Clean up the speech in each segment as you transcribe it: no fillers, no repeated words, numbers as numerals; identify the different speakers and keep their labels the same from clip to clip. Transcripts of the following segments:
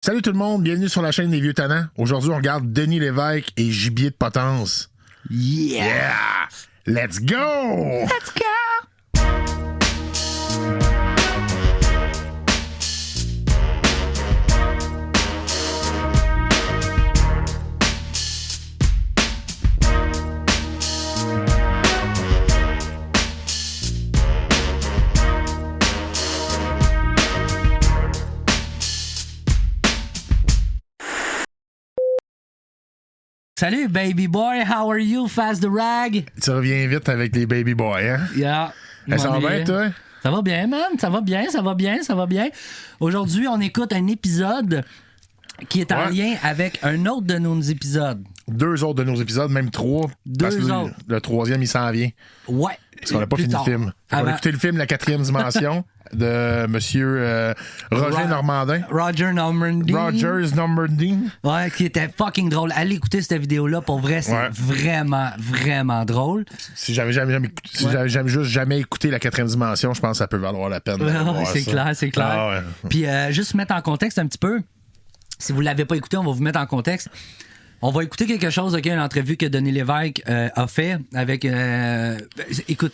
Speaker 1: Salut tout le monde, bienvenue sur la chaîne des Vieux Tannants. Aujourd'hui, on regarde Denis Lévesque et Gibier de Potence.
Speaker 2: Yeah!
Speaker 1: Let's go!
Speaker 2: Let's go! Salut, baby boy. How are you, Fast the Rag?
Speaker 1: Tu reviens vite avec les baby boys, hein?
Speaker 2: Yeah.
Speaker 1: Ça va bien, toi?
Speaker 2: Ça va bien, man. Ça va bien, ça va bien, ça va bien. Aujourd'hui, on écoute un épisode qui est en lien avec un autre de nos épisodes.
Speaker 1: 2 autres de nos épisodes, même 3. Parce que le 3e, il s'en vient.
Speaker 2: Ouais.
Speaker 1: Parce qu'on n'a pas fini le film. On a écouté le film La 4e dimension de monsieur Roger Normandin.
Speaker 2: Roger Normandin.
Speaker 1: Rogers Normandin.
Speaker 2: Ouais, qui était fucking drôle. Allez écouter cette vidéo-là. Pour vrai, c'est vraiment, vraiment drôle.
Speaker 1: Si j'avais juste jamais écouté La 4e dimension, je pense que ça peut valoir la peine.
Speaker 2: C'est clair, c'est clair.
Speaker 1: Ah ouais.
Speaker 2: Puis juste mettre en contexte un petit peu. Si vous ne l'avez pas écouté, on va vous mettre en contexte. On va écouter quelque chose, OK, une entrevue que Denis Lévesque a fait avec... écoute,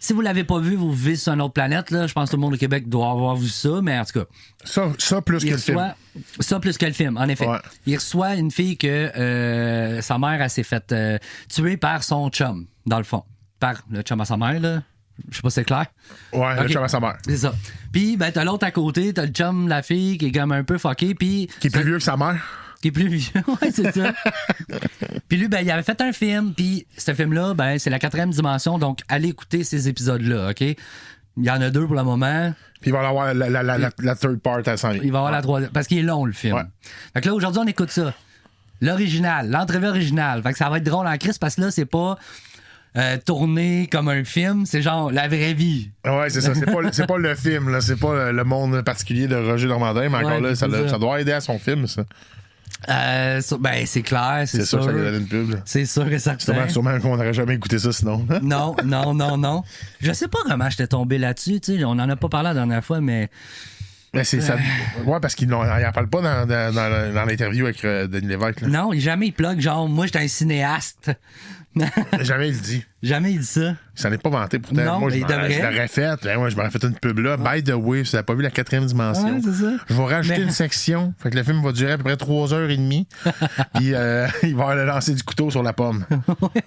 Speaker 2: si vous l'avez pas vu, vous vivez sur une autre planète, là. Je pense que tout le monde au Québec doit avoir vu ça, mais en tout cas...
Speaker 1: Ça plus que le film.
Speaker 2: Ça plus que le film, en effet. Ouais. Il reçoit une fille que sa mère, elle s'est faite tuer par son chum, dans le fond. Par le chum à sa mère, là. Je sais pas si c'est clair.
Speaker 1: Ouais, okay. Le chum à sa mère.
Speaker 2: C'est ça. Puis, ben, t'as l'autre à côté, t'as le chum, la fille, qui est comme un peu fucké, puis...
Speaker 1: Qui est plus vieux que sa mère.
Speaker 2: Qui est plus vieux, ouais, c'est ça. Puis lui, ben, il avait fait un film, puis ce film-là, ben, c'est la 4e dimension, donc allez écouter ces épisodes-là, OK? Il y en a 2 pour le moment.
Speaker 1: Puis il va y avoir la third part à s'en.
Speaker 2: Il va y avoir la 3e, parce qu'il est long, le film. Ouais. Fait que là, aujourd'hui, on écoute ça. L'original, l'entrevue originale. Fait que ça va être drôle en crise, parce que là, c'est pas... tourné comme un film, c'est genre la vraie vie.
Speaker 1: Ouais, c'est ça. C'est pas le film, là. C'est pas le monde particulier de Roger Normandin, mais encore là, ça doit aider à son film, ça.
Speaker 2: Ben, c'est clair, c'est sûr.
Speaker 1: C'est sûr que ça lui donne une pub. Là.
Speaker 2: C'est sûr et certain.
Speaker 1: Sûrement qu'on n'aurait jamais écouté ça sinon.
Speaker 2: Non. Je sais pas comment j'étais tombé là-dessus, tu sais. On en a pas parlé la dernière fois, mais.
Speaker 1: Mais c'est ça. Ouais, parce qu'il n'en parle pas dans l'interview avec Denis Lévesque. Là.
Speaker 2: Non, jamais il plug, genre, moi, j'étais un cinéaste.
Speaker 1: Jamais il dit.
Speaker 2: Jamais il dit ça.
Speaker 1: Ça n'est pas vanté pourtant.
Speaker 2: Non,
Speaker 1: moi, je
Speaker 2: devrait.
Speaker 1: l'aurais fait. Ben, ouais, je m'aurais fait une pub là. By the way, si vous n'avez pas vu la 4e dimension,
Speaker 2: c'est ça.
Speaker 1: Je vais rajouter une section. Fait que le film va durer à peu près 3h30. Puis il va aller lancer du couteau sur la pomme.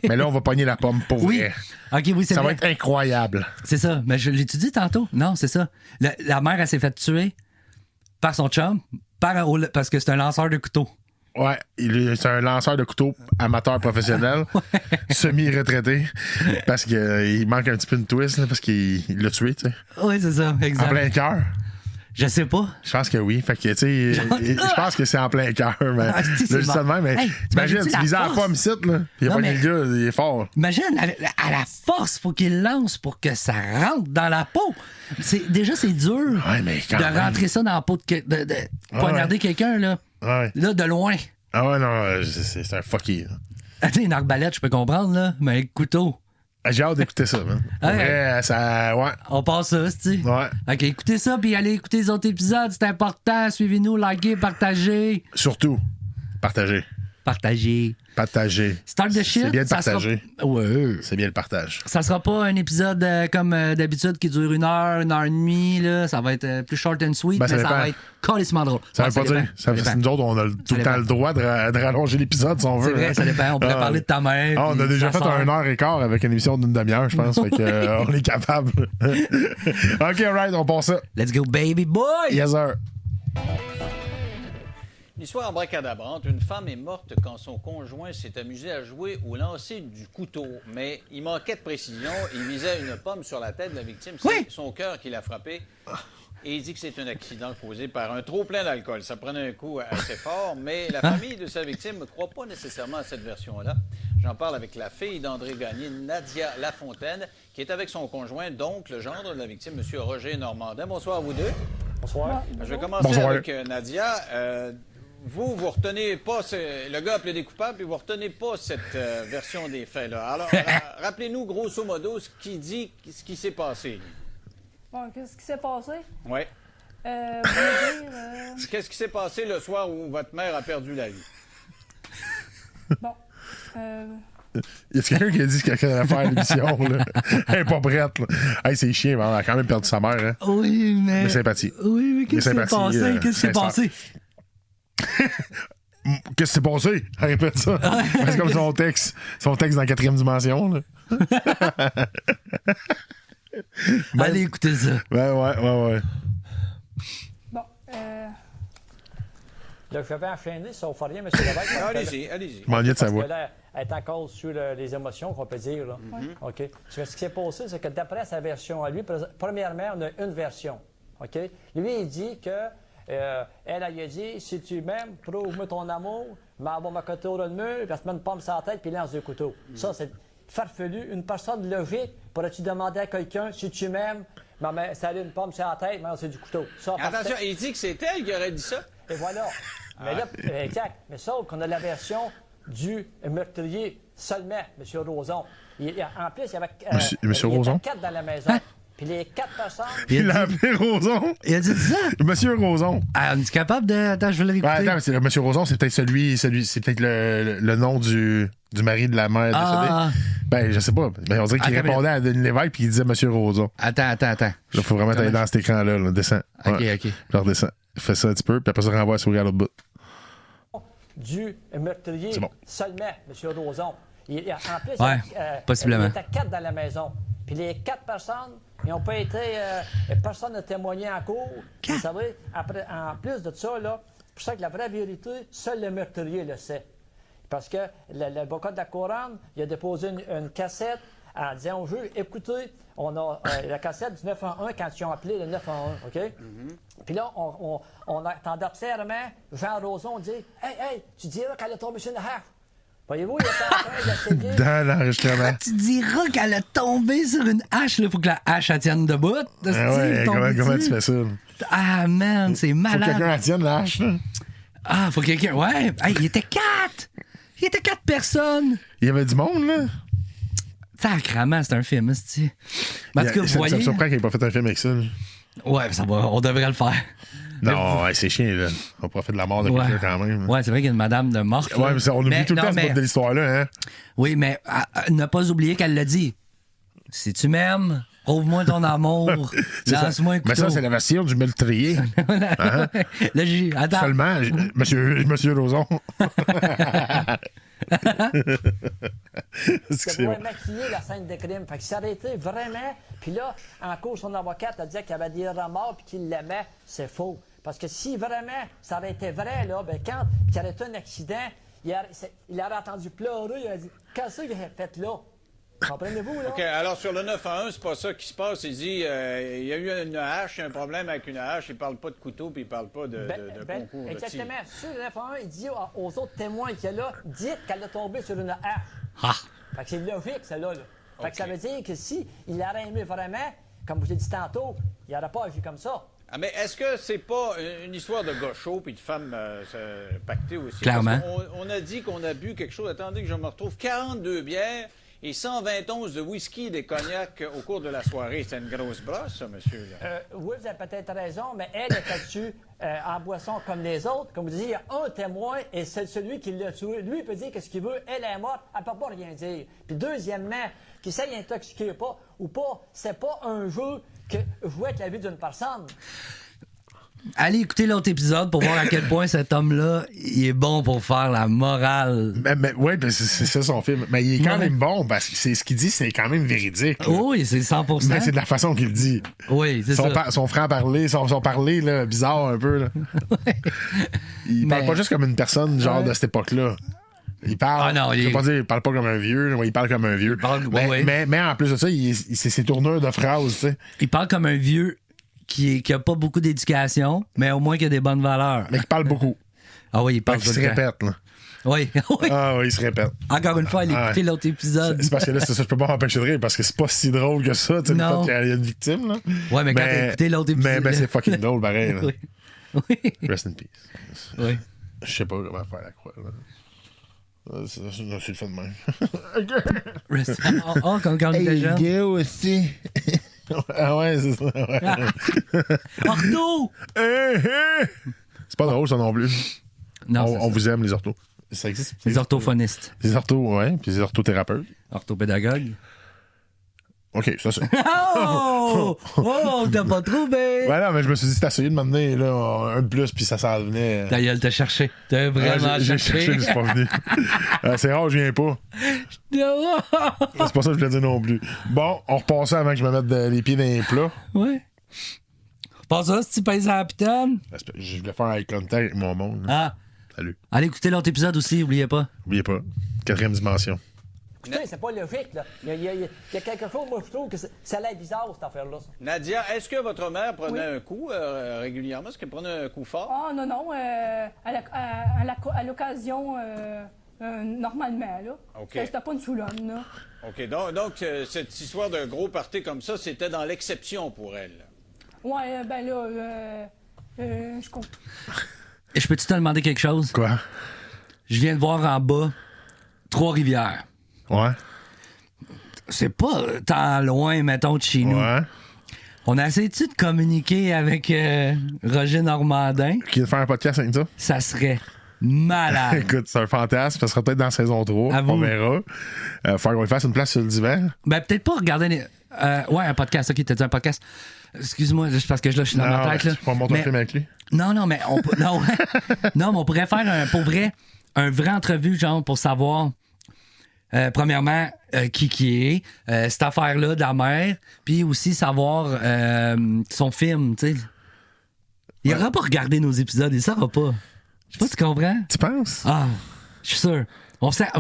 Speaker 1: Mais là, on va pogner la pomme pour vrai.
Speaker 2: OK, oui, c'est
Speaker 1: ça
Speaker 2: vrai.
Speaker 1: Va être incroyable.
Speaker 2: C'est ça. Mais je l'ai dit tantôt. Non, c'est ça. La mère, elle s'est fait tuer par son chum parce que c'est un lanceur de couteau.
Speaker 1: Ouais, c'est un lanceur de couteau amateur professionnel, semi-retraité, parce qu'il manque un petit peu de twist, là, parce qu'il l'a tué, tu sais.
Speaker 2: Oui, c'est ça, exact.
Speaker 1: En plein cœur.
Speaker 2: Je sais pas.
Speaker 1: Je pense que oui. Fait que, tu sais, je pense que c'est en plein cœur. Mais là, je dis ça de même, mais t'imagines, tu visais à la pomme ici, là. Il y a pas le gars, il est fort.
Speaker 2: Imagine, à la force, faut qu'il lance pour que ça rentre dans la peau. Déjà, c'est dur de rentrer ça dans la peau, de poignarder quelqu'un, là.
Speaker 1: Ouais.
Speaker 2: Là, de loin.
Speaker 1: Ah ouais, non, c'est un fucky.
Speaker 2: Tu sais, une arbalète, je peux comprendre, là, mais un couteau.
Speaker 1: J'ai hâte d'écouter ça, man. Vrai, ça, ouais.
Speaker 2: On passe ça, c'est-tu?
Speaker 1: Ouais.
Speaker 2: OK, écoutez ça, puis allez écouter les autres épisodes, c'est important. Suivez-nous, likez, partagez.
Speaker 1: Surtout, partagez. Partager.
Speaker 2: Start the shit.
Speaker 1: C'est bien de partager.
Speaker 2: Ouais.
Speaker 1: C'est bien le partage.
Speaker 2: Ça sera pas un épisode comme d'habitude qui dure 1 heure, 1 heure et demie. Là. Ça va être plus short and sweet, mais ça va être calissement drôle.
Speaker 1: Ça veut pas dire. Nous autres, on a tout le temps le droit de rallonger l'épisode si on veut.
Speaker 2: C'est vrai, ça dépend. On pourrait parler de ta mère.
Speaker 1: On a déjà fait 1h15 avec une émission d'une demi-heure, je pense. Fait que, on est capable. OK, right, on passe ça.
Speaker 2: Let's go, baby boy!
Speaker 1: Yes, sir.
Speaker 3: L'histoire abracadabrante, une femme est morte quand son conjoint s'est amusé à jouer au lancer du couteau. Mais il manquait de précision. Il visait une pomme sur la tête de la victime. C'est son cœur qui l'a frappé. Et il dit que c'est un accident causé par un trop-plein d'alcool. Ça prenait un coup assez fort, mais la famille de sa victime ne croit pas nécessairement à cette version-là. J'en parle avec la fille d'André Gagné, Nadia Lafontaine, qui est avec son conjoint, donc le gendre de la victime, M. Roger Normandin. Bonsoir à vous deux.
Speaker 4: Bonsoir.
Speaker 3: Je vais commencer avec Nadia. Vous retenez pas, le gars a plaidé coupable, puis vous retenez pas cette version des faits, là. Alors, rappelez-nous grosso modo ce qui s'est passé.
Speaker 4: Bon, qu'est-ce qui s'est passé?
Speaker 3: Oui.
Speaker 4: Vous voulez dire...
Speaker 3: Qu'est-ce qui s'est passé le soir où votre mère a perdu la vie?
Speaker 4: Bon.
Speaker 1: Y a quelqu'un qui a dit qu'elle allait faire l'émission, là? Elle est pas prête, là. Hey, c'est chiant, mais elle a quand même perdu sa mère, hein?
Speaker 2: Oui, mais.
Speaker 1: Mais sympathie.
Speaker 2: Oui, mais qu'est-ce qui s'est
Speaker 1: sympathie,
Speaker 2: passé? Qu'est-ce qui s'est
Speaker 1: sincère.
Speaker 2: passé?
Speaker 1: Qu'est-ce qui s'est passé? Elle répète ça. C'est comme son texte dans la 4e dimension, là.
Speaker 2: Allez, écoutez ça.
Speaker 1: Ouais.
Speaker 4: Bon.
Speaker 5: Là, je vais enchaîner, sauf rien, M. Lévesque.
Speaker 3: Allez-y.
Speaker 1: Je m'ennuie de
Speaker 5: Parce
Speaker 1: savoir.
Speaker 5: que là, elle est encore sur les émotions, qu'on peut dire. Là. OK. Ce qui s'est passé, c'est que d'après sa version à lui, premièrement, on a une version. OK? Lui, il dit que elle a dit, si tu m'aimes, prouve-moi ton amour, m'envoie ma côté au de mur, puis elle se met une pomme sur la tête, puis lance deux couteaux. Ça, c'est farfelu. Une personne logique, pourrais-tu demander à quelqu'un, si tu m'aimes, ça a une pomme sur la tête, mais c'est du couteau. Ça,
Speaker 3: Attention, il dit que c'est elle qui aurait dit ça.
Speaker 5: et voilà. Mais là, exact. Mais sauf qu'on a la version du meurtrier seulement, M. Roson. En plus, il y avait
Speaker 1: Monsieur Roson?
Speaker 5: 4 dans la maison. Puis les 4 personnes...
Speaker 1: Il l'a appelé Roson.
Speaker 2: Il a dit ça?
Speaker 1: Monsieur Roson.
Speaker 2: Ah, on est capable de. Attends, je vais le
Speaker 1: Ouais,
Speaker 2: réécouter.
Speaker 1: attends, mais Monsieur Roson, c'est peut-être c'est peut-être le nom du mari de la mère décédée. Ben, je sais pas. Ben, on dirait qu'il
Speaker 2: Attends,
Speaker 1: répondait à Denis Lévesque puis il disait Monsieur Roson.
Speaker 2: Attends.
Speaker 1: Là, faut vraiment aller dans cet écran-là. Là. Descends.
Speaker 2: OK.
Speaker 1: Je redescends. Fais ça un petit peu, puis après ça, renvoie à souris à l'autre bout.
Speaker 5: du meurtrier
Speaker 1: C'est bon.
Speaker 5: seulement, M. Roson. En plus,
Speaker 2: Ouais, possiblement.
Speaker 5: il était 4 dans la maison. Puis les 4 personnes, ils n'ont pas été... personne n'a témoigné en cours. Vous savez, après, en plus de ça, là, c'est pour ça que la vraie vérité, seul le meurtrier le sait. Parce que l'avocat de la couronne, il a déposé une cassette en disant au juge, écoutez, on a la cassette du 911 quand ils ont appelé le 911, OK? Puis là, on entendait clairement Jean Roson dire, hey, tu diras qu'elle a tombé sur une hache. Voyez-vous, il était en train d'essayer.
Speaker 1: Dans l'enregistrement.
Speaker 2: Tu diras qu'elle a tombé sur une hache. Il faut que la hache elle tienne debout.
Speaker 1: Ah ouais, comment tu fais ça?
Speaker 2: Ah, man, c'est
Speaker 1: Faut que
Speaker 2: malade.
Speaker 1: quelqu'un la tienne, la hache, là.
Speaker 2: Ah, faut que quelqu'un. Ouais. Hey, il était 4. Il était 4 personnes.
Speaker 1: Il y avait du monde, là.
Speaker 2: Sacrement, c'est un film, c'est. En tout cas, vous
Speaker 1: Ça me
Speaker 2: voyez.
Speaker 1: surprend qu'il n'ait pas fait un film avec ça. Là.
Speaker 2: Ouais, ça va. On devrait le faire.
Speaker 1: Non, ouais, c'est chiant, là. On pourrait faire de la mort de
Speaker 2: Ouais.
Speaker 1: quelqu'un quand même.
Speaker 2: Ouais, c'est vrai qu'il y a une madame de morte. là.
Speaker 1: Ouais, mais on oublie tout le
Speaker 2: non,
Speaker 1: temps ce bout de l'histoire-là, hein.
Speaker 2: Oui, mais ne pas oublier qu'elle l'a dit. Si tu m'aimes, prouve-moi ton amour.
Speaker 1: C'est ça.
Speaker 2: Lance-moi un couteau.
Speaker 1: Mais ça, c'est la version du meurtrier.
Speaker 2: Là, attends.
Speaker 1: Seulement, Monsieur Roson.
Speaker 5: C'est pour maquiller la scène de crime. Fait qu'il s'arrêtait vraiment. Puis là, en cours, son avocate a dit qu'il avait des remords et qu'il l'aimait. C'est faux. Parce que si vraiment ça aurait été vrai, là, ben quand il y aurait eu un accident, il aurait entendu pleurer. Il a dit, qu'est-ce que j'ai fait là? Comprenez-vous, là?
Speaker 3: OK, alors sur le 911, c'est pas ça qui se passe. Il dit, il y a eu une hache, un problème avec une hache. Il parle pas de couteau, puis il parle pas de concours.
Speaker 5: Exactement. Sur le 911, il dit aux autres témoins qu'il y a là, dites qu'elle est tombée sur une hache.
Speaker 2: Ah.
Speaker 5: Fait que c'est logique, ça, là. Fait que ça veut dire que si il aurait aimé vraiment, comme je vous ai dit tantôt, il n'aurait pas agi comme ça.
Speaker 3: Ah, mais est-ce que c'est pas une histoire de gars chaud puis de femmes pactées aussi?
Speaker 2: Clairement.
Speaker 3: Parce qu'on a dit qu'on a bu quelque chose. Attendez que je me retrouve. 42 bières et 120 onces de whisky et des cognacs au cours de la soirée. C'est une grosse brosse, ça, monsieur. Là.
Speaker 5: Oui, vous avez peut-être raison, mais elle était dessus en boisson comme les autres. Comme vous dites, il y a un témoin et c'est celui qui l'a tué. Lui, il peut dire ce qu'il veut. Elle est morte, elle ne peut pas rien dire. Puis deuxièmement, qu'il s'est intoxiqué ou pas, c'est pas un jeu que jouer avec la vie d'une personne.
Speaker 2: Allez écouter l'autre épisode pour voir à quel point cet homme-là, il est bon pour faire la morale.
Speaker 1: Oui, c'est ça son film. Mais il est quand même bon parce que c'est ce qu'il dit, c'est quand même véridique. Là.
Speaker 2: Oui, c'est 100%.
Speaker 1: Mais c'est de la façon qu'il le dit.
Speaker 2: Oui, c'est ça.
Speaker 1: Son franc-parler, son parler là, bizarre un peu. Là. Il parle pas juste comme une personne genre de cette époque-là. Il parle.
Speaker 2: Ah non,
Speaker 1: je veux pas dire, il parle pas comme un vieux, il parle comme un vieux. Mais en plus de ça, c'est ses tourneurs de phrases, tu sais.
Speaker 2: Il parle comme un vieux qui a pas beaucoup d'éducation, mais au moins qui a des bonnes valeurs.
Speaker 1: Mais qui parle beaucoup.
Speaker 2: Ah oui, il parle
Speaker 1: Il se répète, là.
Speaker 2: Oui.
Speaker 1: Ah oui, il se répète.
Speaker 2: Encore une fois, allez écouter l'autre épisode.
Speaker 1: C'est parce que là, c'est ça, je peux pas m'empêcher de rire parce que c'est pas si drôle que ça, tu sais, le
Speaker 2: Non.
Speaker 1: fait qu'il y a une victime, là.
Speaker 2: Ouais, mais quand t'as écouté l'autre épisode.
Speaker 1: Mais c'est fucking drôle, pareil. Là.
Speaker 2: Oui.
Speaker 1: Rest in peace.
Speaker 2: Oui.
Speaker 1: Je sais pas comment faire la croix, là. C'est le fun de même.
Speaker 2: Comme quand on était jeune.
Speaker 1: aussi. Ah ouais, c'est ça. Ouais.
Speaker 2: Ortho!
Speaker 1: C'est pas drôle, ça non plus.
Speaker 2: Non, c'est
Speaker 1: On
Speaker 2: ça.
Speaker 1: vous aime, les orthos. Ça existe.
Speaker 2: Les orthophonistes.
Speaker 1: Les orthos, ouais. Puis les orthothérapeutes.
Speaker 2: Orthopédagogues.
Speaker 1: OK, ça, c'est.
Speaker 2: Oh! Oh, t'as pas trouvé!
Speaker 1: Ouais, non, mais je me suis dit, c'est essayé de m'amener là, un de plus, puis ça s'en venait.
Speaker 2: Ta gueule, t'as cherché. T'as vraiment
Speaker 1: J'ai cherché, mais c'est pas venu. C'est rare, je viens pas. C'est pas ça que je voulais dire non plus. Bon, on repassait avant que je me mette les pieds dans les plats.
Speaker 2: Ouais. Pas ça, si tu pèses à la pitane.
Speaker 1: Je voulais faire un eye contact avec mon monde.
Speaker 2: Ah.
Speaker 1: Salut.
Speaker 2: Allez écouter l'autre épisode aussi, oubliez pas.
Speaker 1: Oubliez pas. 4e dimension.
Speaker 5: Écoutez, c'est pas logique, là. Il y a quelque chose, moi, je trouve que ça a l'air bizarre, cette affaire-là.
Speaker 3: Nadia, est-ce que votre mère prenait un coup régulièrement? Est-ce qu'elle prenait un coup fort?
Speaker 4: Ah, non, à l'occasion, normalement, là.
Speaker 3: OK.
Speaker 4: C'était pas une soulonne, là.
Speaker 3: OK, donc cette histoire d'un gros party comme ça, c'était dans l'exception pour elle.
Speaker 4: Ouais, ben là, je compte.
Speaker 2: Et je peux-tu te demander quelque chose?
Speaker 1: Quoi?
Speaker 2: Je viens de voir en bas Trois-Rivières.
Speaker 1: Ouais.
Speaker 2: C'est pas tant loin, mettons, de chez nous.
Speaker 1: Ouais.
Speaker 2: On a essayé-tu de communiquer avec Roger Normandin?
Speaker 1: Qui vient de faire un podcast avec ça?
Speaker 2: Ça serait malade.
Speaker 1: Écoute, c'est un fantasme. Ça sera peut-être dans saison 3.
Speaker 2: À vous.
Speaker 1: On verra. Faut qu'on lui fasse une place sur le divan.
Speaker 2: Ben, peut-être pas regarder les... ouais, un podcast. OK, t'as dit un podcast. Excuse-moi, juste parce que là, je suis dans ma tête. Là.
Speaker 1: Tu vas monter un
Speaker 2: Mais-
Speaker 1: film avec lui?
Speaker 2: Non, mais on peut... non, ouais. Non, mais on pourrait faire pour vrai un vrai entrevue, genre, pour savoir, premièrement, qui est, cette affaire-là de la mère, puis aussi savoir son film, tu sais. Il aura pas regardé nos épisodes, il saura pas. Je sais pas si tu comprends.
Speaker 1: Tu penses?
Speaker 2: Ah, je suis sûr.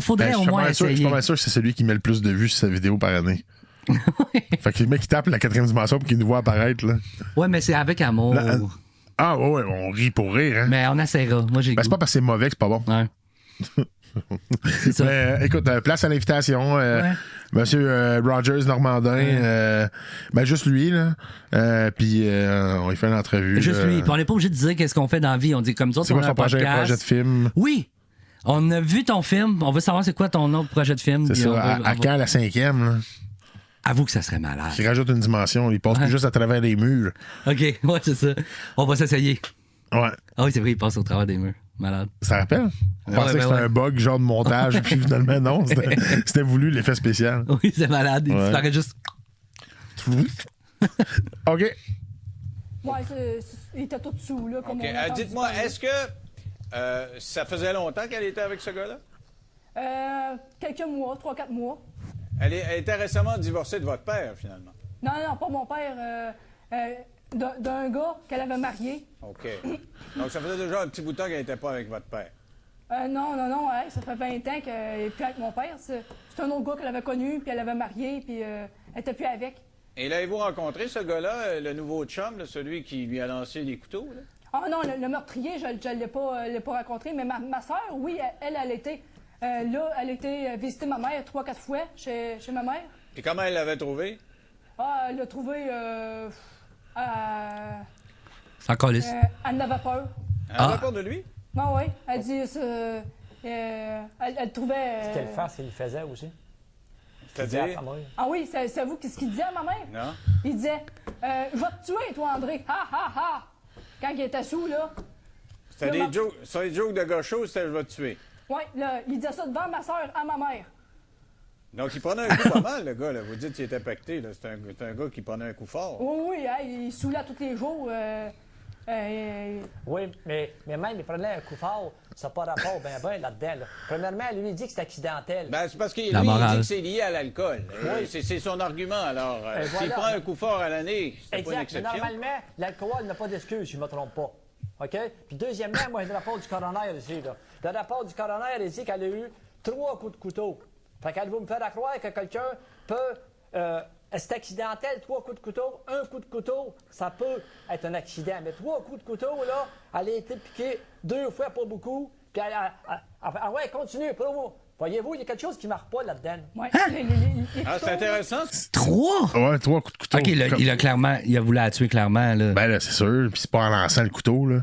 Speaker 2: Faudrait
Speaker 1: Ben,
Speaker 2: au moins
Speaker 1: je suis
Speaker 2: essayer.
Speaker 1: pas mal sûr que c'est celui qui met le plus de vues sur sa vidéo par année. Fait que le mec qui tape la 4e dimension pour qu'il nous voit apparaître, là.
Speaker 2: Ouais, mais c'est avec amour.
Speaker 1: Là, Ah, ouais, on rit pour rire, hein.
Speaker 2: Mais on essaiera. Moi, j'ai
Speaker 1: Ben, c'est
Speaker 2: goût.
Speaker 1: pas parce que c'est mauvais que c'est pas bon.
Speaker 2: Ouais. C'est ça.
Speaker 1: Mais, écoute, place à l'invitation.
Speaker 2: Ouais.
Speaker 1: Monsieur Rogers Normandin, ben juste lui, là. Puis on lui fait une entrevue.
Speaker 2: Juste
Speaker 1: là.
Speaker 2: lui. Puis on n'est pas obligé de dire qu'est-ce qu'on fait dans la vie. On dit comme ça,
Speaker 1: C'est
Speaker 2: on
Speaker 1: quoi
Speaker 2: a
Speaker 1: son
Speaker 2: un
Speaker 1: projet
Speaker 2: podcast.
Speaker 1: de film?
Speaker 2: Oui. On a vu ton film. On veut savoir c'est quoi ton autre projet de film.
Speaker 1: C'est
Speaker 2: puis
Speaker 1: ça.
Speaker 2: on va-
Speaker 1: À quand la 5e, là?
Speaker 2: Avoue que ça serait malade.
Speaker 1: Qui rajoute une dimension. Il passe plus juste à travers les murs.
Speaker 2: OK, ouais, c'est ça. On va s'essayer.
Speaker 1: Ouais.
Speaker 2: Ah oui, c'est vrai, il passe au travers des murs. Malade.
Speaker 1: Ça rappelle? On
Speaker 2: Ouais,
Speaker 1: pensait
Speaker 2: ben
Speaker 1: que c'était
Speaker 2: ouais.
Speaker 1: un bug, genre de montage, puis finalement, non. C'était voulu, l'effet spécial.
Speaker 2: Oui, c'est malade. Il
Speaker 1: Ouais.
Speaker 2: disparaît juste.
Speaker 1: OK.
Speaker 4: Ouais, il était tout dessous, là, comme
Speaker 3: OK.
Speaker 4: on a entendu
Speaker 3: Dites-moi,
Speaker 4: parler.
Speaker 3: est-ce que ça faisait longtemps qu'elle était avec ce gars-là?
Speaker 4: Quelques mois, 3-4 mois.
Speaker 3: Elle était récemment divorcée de votre père, finalement.
Speaker 4: Non, pas mon père. D'un gars qu'elle avait marié.
Speaker 3: OK. Donc, ça faisait déjà un petit bout de temps qu'elle n'était pas avec votre père.
Speaker 4: Non, hey, ça fait 20 ans qu'elle n'est plus avec mon père. C'est un autre gars qu'elle avait connu, puis elle avait marié, puis elle était plus avec.
Speaker 3: Et l'avez-vous rencontré, ce gars-là, le nouveau chum, là, celui qui lui a lancé les couteaux? Là?
Speaker 4: Ah non, le meurtrier, je ne l'ai pas rencontré, mais ma soeur, oui, elle était là, elle était visiter ma mère 3-4 fois chez ma mère.
Speaker 3: Puis comment elle l'avait trouvé?
Speaker 4: Ah, elle l'a trouvé...
Speaker 2: Sans colis.
Speaker 4: elle n'avait peur.
Speaker 3: Elle avait peur de lui?
Speaker 4: Non, oui, elle dit... elle trouvait...
Speaker 5: Quelle face il faisait aussi.
Speaker 3: C'est-à-dire?
Speaker 4: Ah oui, c'est vous ce qu'il disait à ma mère?
Speaker 3: Non?
Speaker 4: Il disait je vais te tuer, toi, André. Ha, ha, ha! Quand il était sous, là.
Speaker 3: C'était des jokes de gaucho, c'était « je vais te tuer ».
Speaker 4: Oui, là, il disait ça devant ma soeur à ma mère.
Speaker 3: Donc, il prenait un coup pas mal, le gars. Là. Vous dites qu'il était pacté. C'est un gars qui prenait un coup fort.
Speaker 4: Oui, il saoulait tous les jours.
Speaker 5: Oui, mais même il prenait un coup fort, ça n'a pas rapport ben là-dedans. Là. Premièrement, lui, il dit que c'est accidentel.
Speaker 3: Ben, c'est parce qu'il
Speaker 2: La
Speaker 3: lui, il
Speaker 2: morale.
Speaker 3: dit que c'est lié à l'alcool.
Speaker 5: Oui.
Speaker 3: C'est son argument. Alors,
Speaker 5: Et
Speaker 3: s'il
Speaker 5: voilà.
Speaker 3: prend un coup fort à l'année, c'est pas une
Speaker 5: Exact. Mais
Speaker 3: exception.
Speaker 5: normalement, l'alcool n'a pas d'excuse, je ne me trompe pas. OK? Puis deuxièmement, moi, j'ai le rapport du coroner ici. Là. Le rapport du coroner, il dit qu'elle a eu 3 coups de couteau. Fait qu'elle va me faire croire que quelqu'un peut... c'est accidentel, 3 coups de couteau. 1 coup de couteau, ça peut être un accident. Mais 3 coups de couteau, là, elle a été piquée 2 fois, pas beaucoup. Puis ouais, continue, promo. Voyez-vous, il y a quelque chose qui ne marche pas là-dedans.
Speaker 4: Ouais,
Speaker 3: Ah, c'est intéressant.
Speaker 2: 3?
Speaker 1: Ouais, 3 coups de couteau.
Speaker 2: OK, là, il a clairement... Il a voulu la tuer clairement, là.
Speaker 1: Ben là, c'est sûr. Puis c'est pas en lançant le couteau, là.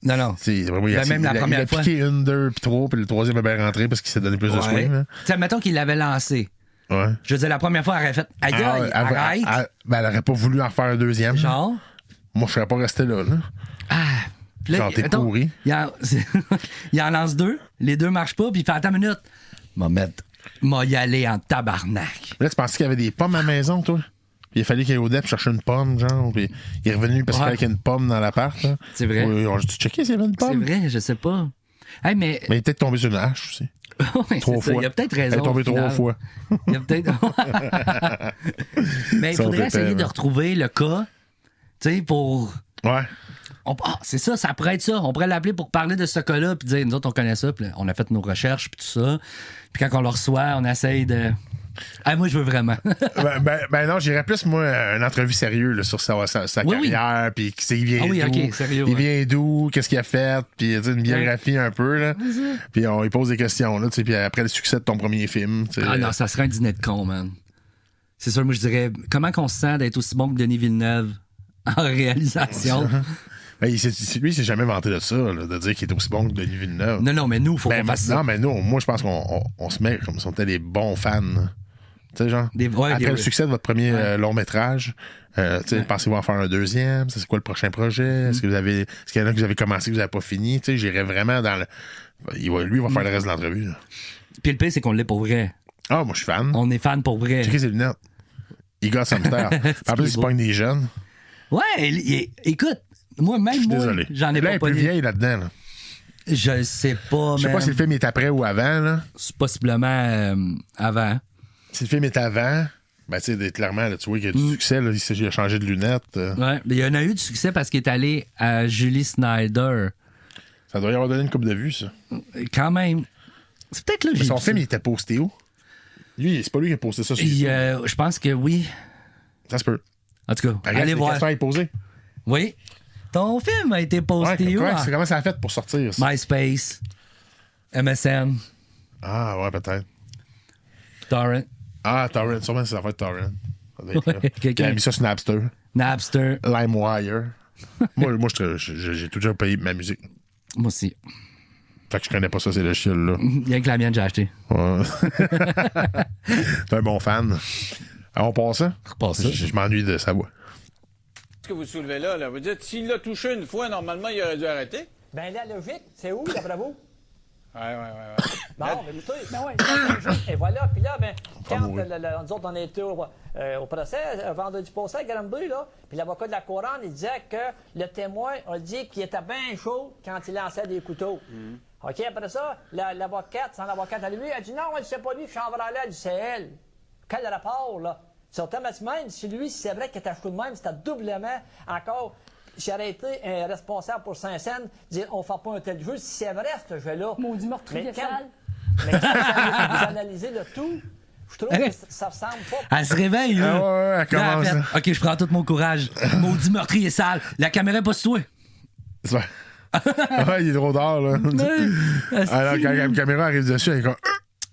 Speaker 2: Non.
Speaker 1: C'est vraiment, il a,
Speaker 2: Ben, même la première
Speaker 1: il a
Speaker 2: fois.
Speaker 1: piqué 1, 2, puis 3, puis le 3e est bien rentré parce qu'il s'est donné plus de
Speaker 2: Ouais.
Speaker 1: swing. Là.
Speaker 2: Tu sais, mettons qu'il l'avait lancé.
Speaker 1: Ouais.
Speaker 2: Je veux dire, la première fois, elle aurait fait aïe, aïe, arrête.
Speaker 1: Elle aurait pas voulu en faire un deuxième.
Speaker 2: Genre.
Speaker 1: Moi, je serais pas resté là.
Speaker 2: Puis là,
Speaker 1: Genre, t'es
Speaker 2: mettons,
Speaker 1: pourri.
Speaker 2: il en lance 2, les 2 marchent pas, puis il fait attends une minute. M'a y aller en tabarnak.
Speaker 1: Là, tu pensais qu'il y avait des pommes à la maison, toi? Puis il fallait qu'il aille au DEP chercher une pomme, genre. Puis il est revenu parce qu'il fallait qu'il y ait une pomme dans l'appart. Là.
Speaker 2: C'est vrai.
Speaker 1: Tu checké s'il y avait une pomme?
Speaker 2: C'est vrai, je sais pas. Hey, mais
Speaker 1: il est peut-être tombé sur une hache aussi.
Speaker 2: ouais,
Speaker 1: 3
Speaker 2: c'est ça.
Speaker 1: fois.
Speaker 2: Il a peut-être raison.
Speaker 1: Elle est tombée
Speaker 2: au
Speaker 1: 3
Speaker 2: final.
Speaker 1: fois.
Speaker 2: Il a peut-être. Mais il
Speaker 1: Son
Speaker 2: faudrait
Speaker 1: pépère,
Speaker 2: essayer de
Speaker 1: hein.
Speaker 2: retrouver le cas, tu sais, pour.
Speaker 1: Ouais.
Speaker 2: C'est ça pourrait être ça. On pourrait l'appeler pour parler de ce cas-là, puis dire, nous autres, on connaît ça, puis on a fait nos recherches, puis tout ça. Puis quand on le reçoit, on essaye de. Ah, moi, je veux vraiment.
Speaker 1: ben non, j'irais plus, moi, une entrevue sérieuse là, sur sa
Speaker 2: Oui,
Speaker 1: carrière, puis il vient
Speaker 2: Ah oui,
Speaker 1: d'où.
Speaker 2: ok, sérieux,
Speaker 1: Il
Speaker 2: ouais.
Speaker 1: vient d'où, qu'est-ce qu'il a fait, puis une biographie un peu, là. Puis on lui pose des questions, là, tu sais, puis après le succès de ton premier film. Tu sais.
Speaker 2: Ah non, ça serait un dîner de con, man. C'est sûr, moi, je dirais, comment qu'on se sent d'être aussi bon que Denis Villeneuve en réalisation?
Speaker 1: Ben, lui, il s'est jamais vanté de ça, là, de dire qu'il est aussi bon que Denis Villeneuve.
Speaker 2: Non, mais nous, faut qu'on fasse ça.
Speaker 1: Non, mais nous, moi, je pense qu'on se met comme si on était des bons fans. Tu sais, genre, après le succès de votre premier long-métrage, tu sais, pensez-vous en faire un deuxième? C'est quoi le prochain projet? Est-ce qu'il y en a que vous avez commencé que vous n'avez pas fini? Tu sais, j'irais vraiment dans le... Lui, il va faire le reste de l'entrevue. Là.
Speaker 2: Puis le pire, c'est qu'on l'est pour vrai.
Speaker 1: Ah, moi, je suis fan.
Speaker 2: On est fan pour vrai.
Speaker 1: Checkez ses lunettes. Il gosse hamster. En plus, il se pogne des jeunes.
Speaker 2: Ouais, écoute, moi,
Speaker 1: Désolé.
Speaker 2: j'en ai
Speaker 1: là,
Speaker 2: pas
Speaker 1: elle est plus
Speaker 2: pogné.
Speaker 1: vieille là-dedans. Là.
Speaker 2: Je sais pas,
Speaker 1: Je sais pas si le film est après ou avant. Là.
Speaker 2: C'est possiblement avant.
Speaker 1: Si le film est avant, ben, tu sais, clairement, là, tu vois qu'il y a du succès. Là, il a changé de lunettes.
Speaker 2: Ouais, mais il y en a eu du succès parce qu'il est allé à Julie Snyder.
Speaker 1: Ça doit y avoir donné une couple de vues, ça.
Speaker 2: Quand même. C'est peut-être là que
Speaker 1: Mais
Speaker 2: j'ai
Speaker 1: son
Speaker 2: vu
Speaker 1: film,
Speaker 2: ça.
Speaker 1: il était posté où? Lui, c'est pas lui qui a posté ça sur
Speaker 2: Puis,
Speaker 1: YouTube.
Speaker 2: je pense que oui.
Speaker 1: Ça se peut.
Speaker 2: En tout cas,
Speaker 1: Regarde,
Speaker 2: allez
Speaker 1: les
Speaker 2: voir.
Speaker 1: questions à y poser.
Speaker 2: Oui. Ton film a été
Speaker 1: Ouais,
Speaker 2: posté où?
Speaker 1: comment ça a fait pour sortir, ça?
Speaker 2: MySpace, MSN,
Speaker 1: Ah, ouais, peut-être.
Speaker 2: Torrent,
Speaker 1: Ah, Torrent. Sûrement, c'est l'affaire de Torrent. Ça doit être là.
Speaker 2: quelqu'un.
Speaker 1: Il a mis ça sur Napster.
Speaker 2: Napster.
Speaker 1: LimeWire. moi, j'ai toujours payé ma musique.
Speaker 2: Moi aussi.
Speaker 1: Fait que je connais pas ça, ces logiciels-là.
Speaker 2: Rien que la mienne, j'ai acheté.
Speaker 1: Ouais. T'es un bon fan. Alors, on passe ça?
Speaker 2: Repasse ça.
Speaker 1: Je m'ennuie de sa voix.
Speaker 3: Ce que vous soulevez là, vous dites, s'il l'a touché une fois, normalement, il aurait dû arrêter?
Speaker 5: Ben la logique, c'est où, d'après vous?
Speaker 3: Ouais.
Speaker 5: Bon, mais écoutez,
Speaker 4: Ben ouais.
Speaker 5: et voilà, puis là, ben, quand
Speaker 1: mourir.
Speaker 5: nous autres, on était au procès, vendredi passé à Granby, là, puis l'avocat de la couronne, il disait que le témoin a dit qu'il était bien chaud quand il lançait des couteaux. OK, après ça, l'avocate, son avocate à lui, elle dit non, c'est pas lui qui chambranlait, elle dit c'est elle. Quel rapport, là? C'est automatiquement, si lui, si c'est vrai qu'il était chaud de même, c'était doublement encore. J'aurais été un responsable pour Saint-Saëns, dire on ne fait pas un tel jeu. Si c'est vrai, ce jeu-là.
Speaker 4: Maudit meurtrier
Speaker 5: Mais
Speaker 4: sale.
Speaker 5: mais quand vous analysez le tout, je trouve que ça ressemble pas.
Speaker 2: Elle se réveille, là.
Speaker 1: Ah ouais, elle
Speaker 2: Là,
Speaker 1: commence,
Speaker 2: fait,
Speaker 1: hein.
Speaker 2: OK, je prends tout mon courage. Maudit meurtrier sale. La caméra est pas sur toi.
Speaker 1: C'est vrai. Ouais, il est trop tard, là. Alors, quand la caméra arrive dessus, elle est comme.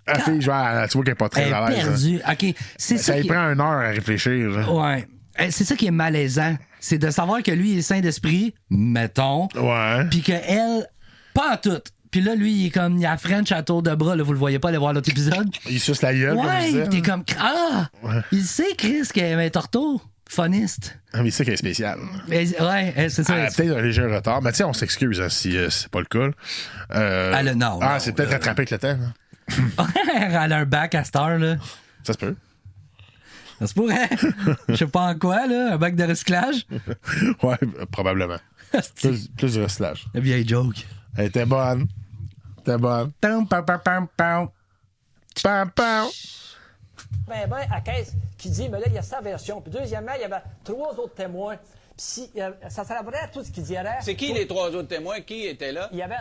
Speaker 1: La fille, genre, tu vois qu'elle est pas très
Speaker 2: Elle est
Speaker 1: à l'aise. hein.
Speaker 2: perdue. OK, c'est ça
Speaker 1: Ça lui
Speaker 2: qui...
Speaker 1: prend 1 heure à réfléchir. là.
Speaker 2: Ouais. C'est ça qui est malaisant. C'est de savoir que lui, il est sain d'esprit, mettons,
Speaker 1: Ouais.
Speaker 2: puis que elle, pas en tout. Puis là, lui, il est comme, il a French à tour de bras, là, vous le voyez pas aller voir l'autre épisode.
Speaker 1: Il suce la gueule, comme je
Speaker 2: Ouais,
Speaker 1: disais.
Speaker 2: t'es comme, il sait, Chris, qu'elle est torto, phoniste.
Speaker 1: Ah, mais c'est ça qui est spécial.
Speaker 2: Ouais, c'est ça.
Speaker 1: Peut-être un léger retard, mais tu sais, on s'excuse hein, si c'est pas le cas.
Speaker 2: Non,
Speaker 1: c'est peut-être rattrapé avec le temps. Là.
Speaker 2: Elle a un bac à cette heure, là.
Speaker 1: Ça se peut.
Speaker 2: Ça se pourrait. Je sais pas en quoi, là. Un bac de recyclage.
Speaker 1: Ouais, probablement. Plus de recyclage.
Speaker 2: La vieille joke.
Speaker 1: Elle était bonne.
Speaker 2: Pam, pam, pam, pam, pam.
Speaker 1: Pam, pam.
Speaker 5: Ben, à caisse, qui dit, mais là, il y a sa version. Puis deuxièmement, il y avait 3 autres témoins. Puis si, ça serait vrai à tout ce qu'il dirait.
Speaker 3: C'est qui les 3 autres témoins? Qui étaient là?
Speaker 5: Il y avait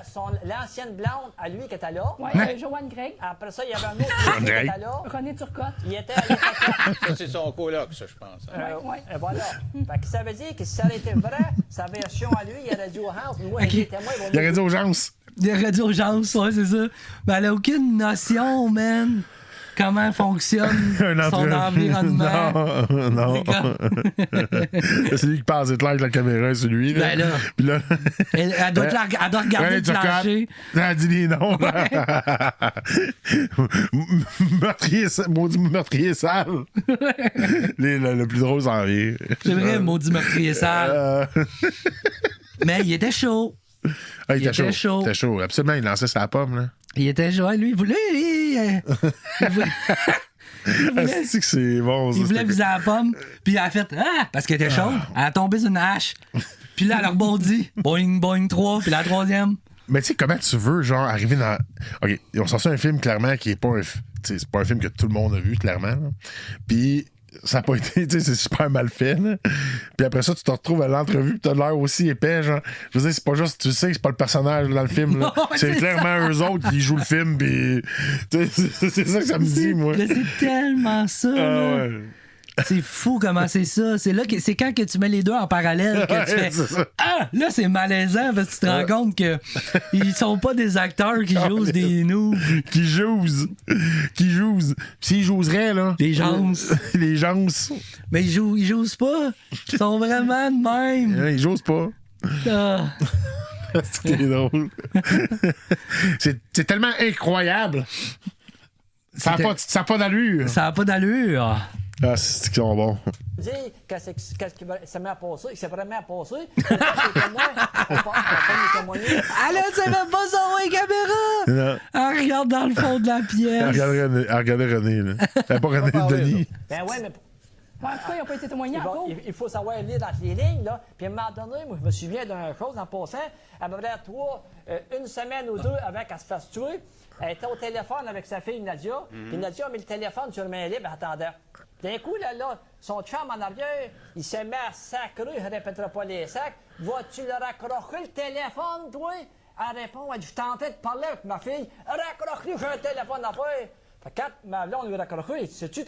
Speaker 5: l'ancienne blonde à lui qui était là.
Speaker 4: Ouais, Joanne Gregg.
Speaker 5: Après ça, il y avait un autre qui
Speaker 1: Gregg.
Speaker 5: était là.
Speaker 4: René Turcotte.
Speaker 5: Il était à l'époque.
Speaker 3: Ça, c'est son coloc, ça, je pense. hein.
Speaker 4: Ouais.
Speaker 5: Voilà. Fait que ça veut dire que si ça aurait été vrai, sa version à lui, il aurait dit au House, nous, les témoins, ils vont
Speaker 1: Il aurait dit aux gens.
Speaker 2: Des radios urgences, ouais, c'est ça. Mais elle a aucune notion, man. comment fonctionne son environnement.
Speaker 1: Non. C'est lui qui passe de avec la caméra, c'est lui. Là.
Speaker 2: Ben là.
Speaker 1: Puis là
Speaker 2: elle doit regarder le plancher.
Speaker 1: Elle dit les noms. Maudit meurtrier sale. Le plus drôle, c'est en rire.
Speaker 2: C'est vrai, maudit meurtrier sale. Mais il était chaud.
Speaker 1: Ah, il était chaud. Il était chaud. Absolument, il lançait sa pomme. Là.
Speaker 2: Il était chaud. Lui, il voulait. Il voulait viser la pomme. Puis elle a fait parce qu'elle était chaude. Elle a tombé sur une hache. Puis là, elle a rebondi. Boing, boing, 3. Puis la troisième.
Speaker 1: Mais tu sais, comment tu veux, genre, arriver dans. OK, ils ont sorti un film, clairement, qui est pas un. C'est pas un film que tout le monde a vu, clairement. Là. Puis. Ça n'a pas été, tu sais, c'est super mal fait, là. Puis après ça, tu te retrouves à l'entrevue, puis t'as l'air aussi épais, genre. Je veux dire, c'est pas juste, tu sais que c'est pas le personnage dans le film, là.
Speaker 2: Non,
Speaker 1: c'est clairement eux autres qui jouent le film, puis. Tu sais, c'est ça que ça me dit, moi.
Speaker 2: C'est tellement ça, là.
Speaker 1: Ouais.
Speaker 2: C'est fou comment c'est ça. C'est là que c'est quand que tu mets les deux en parallèle que tu fais là c'est malaisant parce que tu te rends compte que ils sont pas des acteurs qui jouent des noobs.
Speaker 1: Qui jouent. S'ils joueraient, là.
Speaker 2: Les gens.
Speaker 1: Les gens.
Speaker 2: Mais ils jouent pas. Ils sont vraiment de même.
Speaker 1: Ils jouent pas.
Speaker 2: Ah.
Speaker 1: C'est drôle. c'est tellement incroyable. Ça n'a pas d'allure.
Speaker 2: Ça n'a pas d'allure.
Speaker 1: Ah, c'est qu'ils sont bons.
Speaker 5: Dire qu'est-ce qui s'est mis à passer, il s'est vraiment passé.
Speaker 2: Elle ne savait pas son caméra. Elle regarde dans le fond de la pièce.
Speaker 1: Elle regardait René, là. Elle pas René Denis.
Speaker 5: Ben ouais, mais.
Speaker 4: En tout cas, ils n'ont pas été témoignés encore.
Speaker 5: Il faut savoir lire dans les lignes, là. Puis à un moment donné, moi, je me souviens d'une chose en passant. À peu près une semaine ou deux avant qu'elle se fasse tuer, elle était au téléphone avec sa fille Nadia. Puis Nadia a mis le téléphone sur main libre, attendant. D'un coup, là, son chum en arrière, il s'est mis à sacrer, je ne répéterai pas les sacs. Vas-tu le raccrocher le téléphone, toi? Elle répond, elle dit, je tentais de parler avec ma fille. Raccroche-lui, j'ai un téléphone à faire. Fait que quand ma blonde lui raccroché, sais-tu,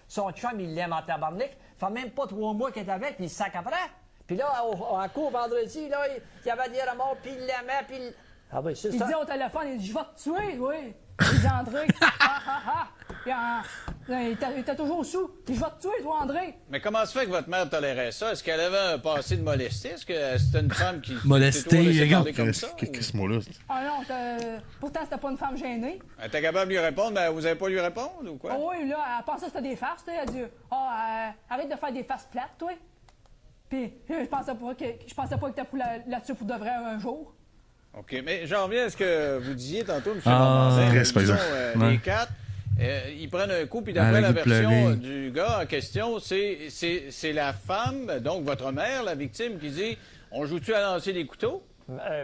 Speaker 5: son chum, il l'aime en tabarnak. Fait même pas 3 mois qu'il est avec, puis il sac après. Puis là, en cours vendredi, là, il avait des remords, puis il l'aimait, puis il... Ah oui, c'est ça.
Speaker 4: Il dit au téléphone, il dit, je vais te tuer, oui. Il dit, André, il était toujours sous. Il dit, je vais te tuer, toi, André.
Speaker 3: Mais comment se fait que votre mère tolérait ça? Est-ce qu'elle avait un passé de molesté? Est-ce que c'était une femme qui...
Speaker 2: Molesté, regarde.
Speaker 1: Qu'est-ce ce mot-là?
Speaker 4: Ah non, pourtant, c'était pas une femme gênée.
Speaker 3: Elle était capable de lui répondre, mais vous n'avez pas lui répondre, ou quoi?
Speaker 4: Oh oui, là, elle pensait que c'était des farces, tu sais. Elle dit, arrête de faire des farces plates, toi. Puis, je pensais pas que t'as là-dessus pour de vrai un jour.
Speaker 3: OK, mais j'en reviens à ce que vous disiez tantôt, M. Normandin. Les quatre, ils prennent un coup, puis d'après la version du gars en question, c'est la femme, donc votre mère, la victime, qui dit « On joue-tu à lancer des couteaux? »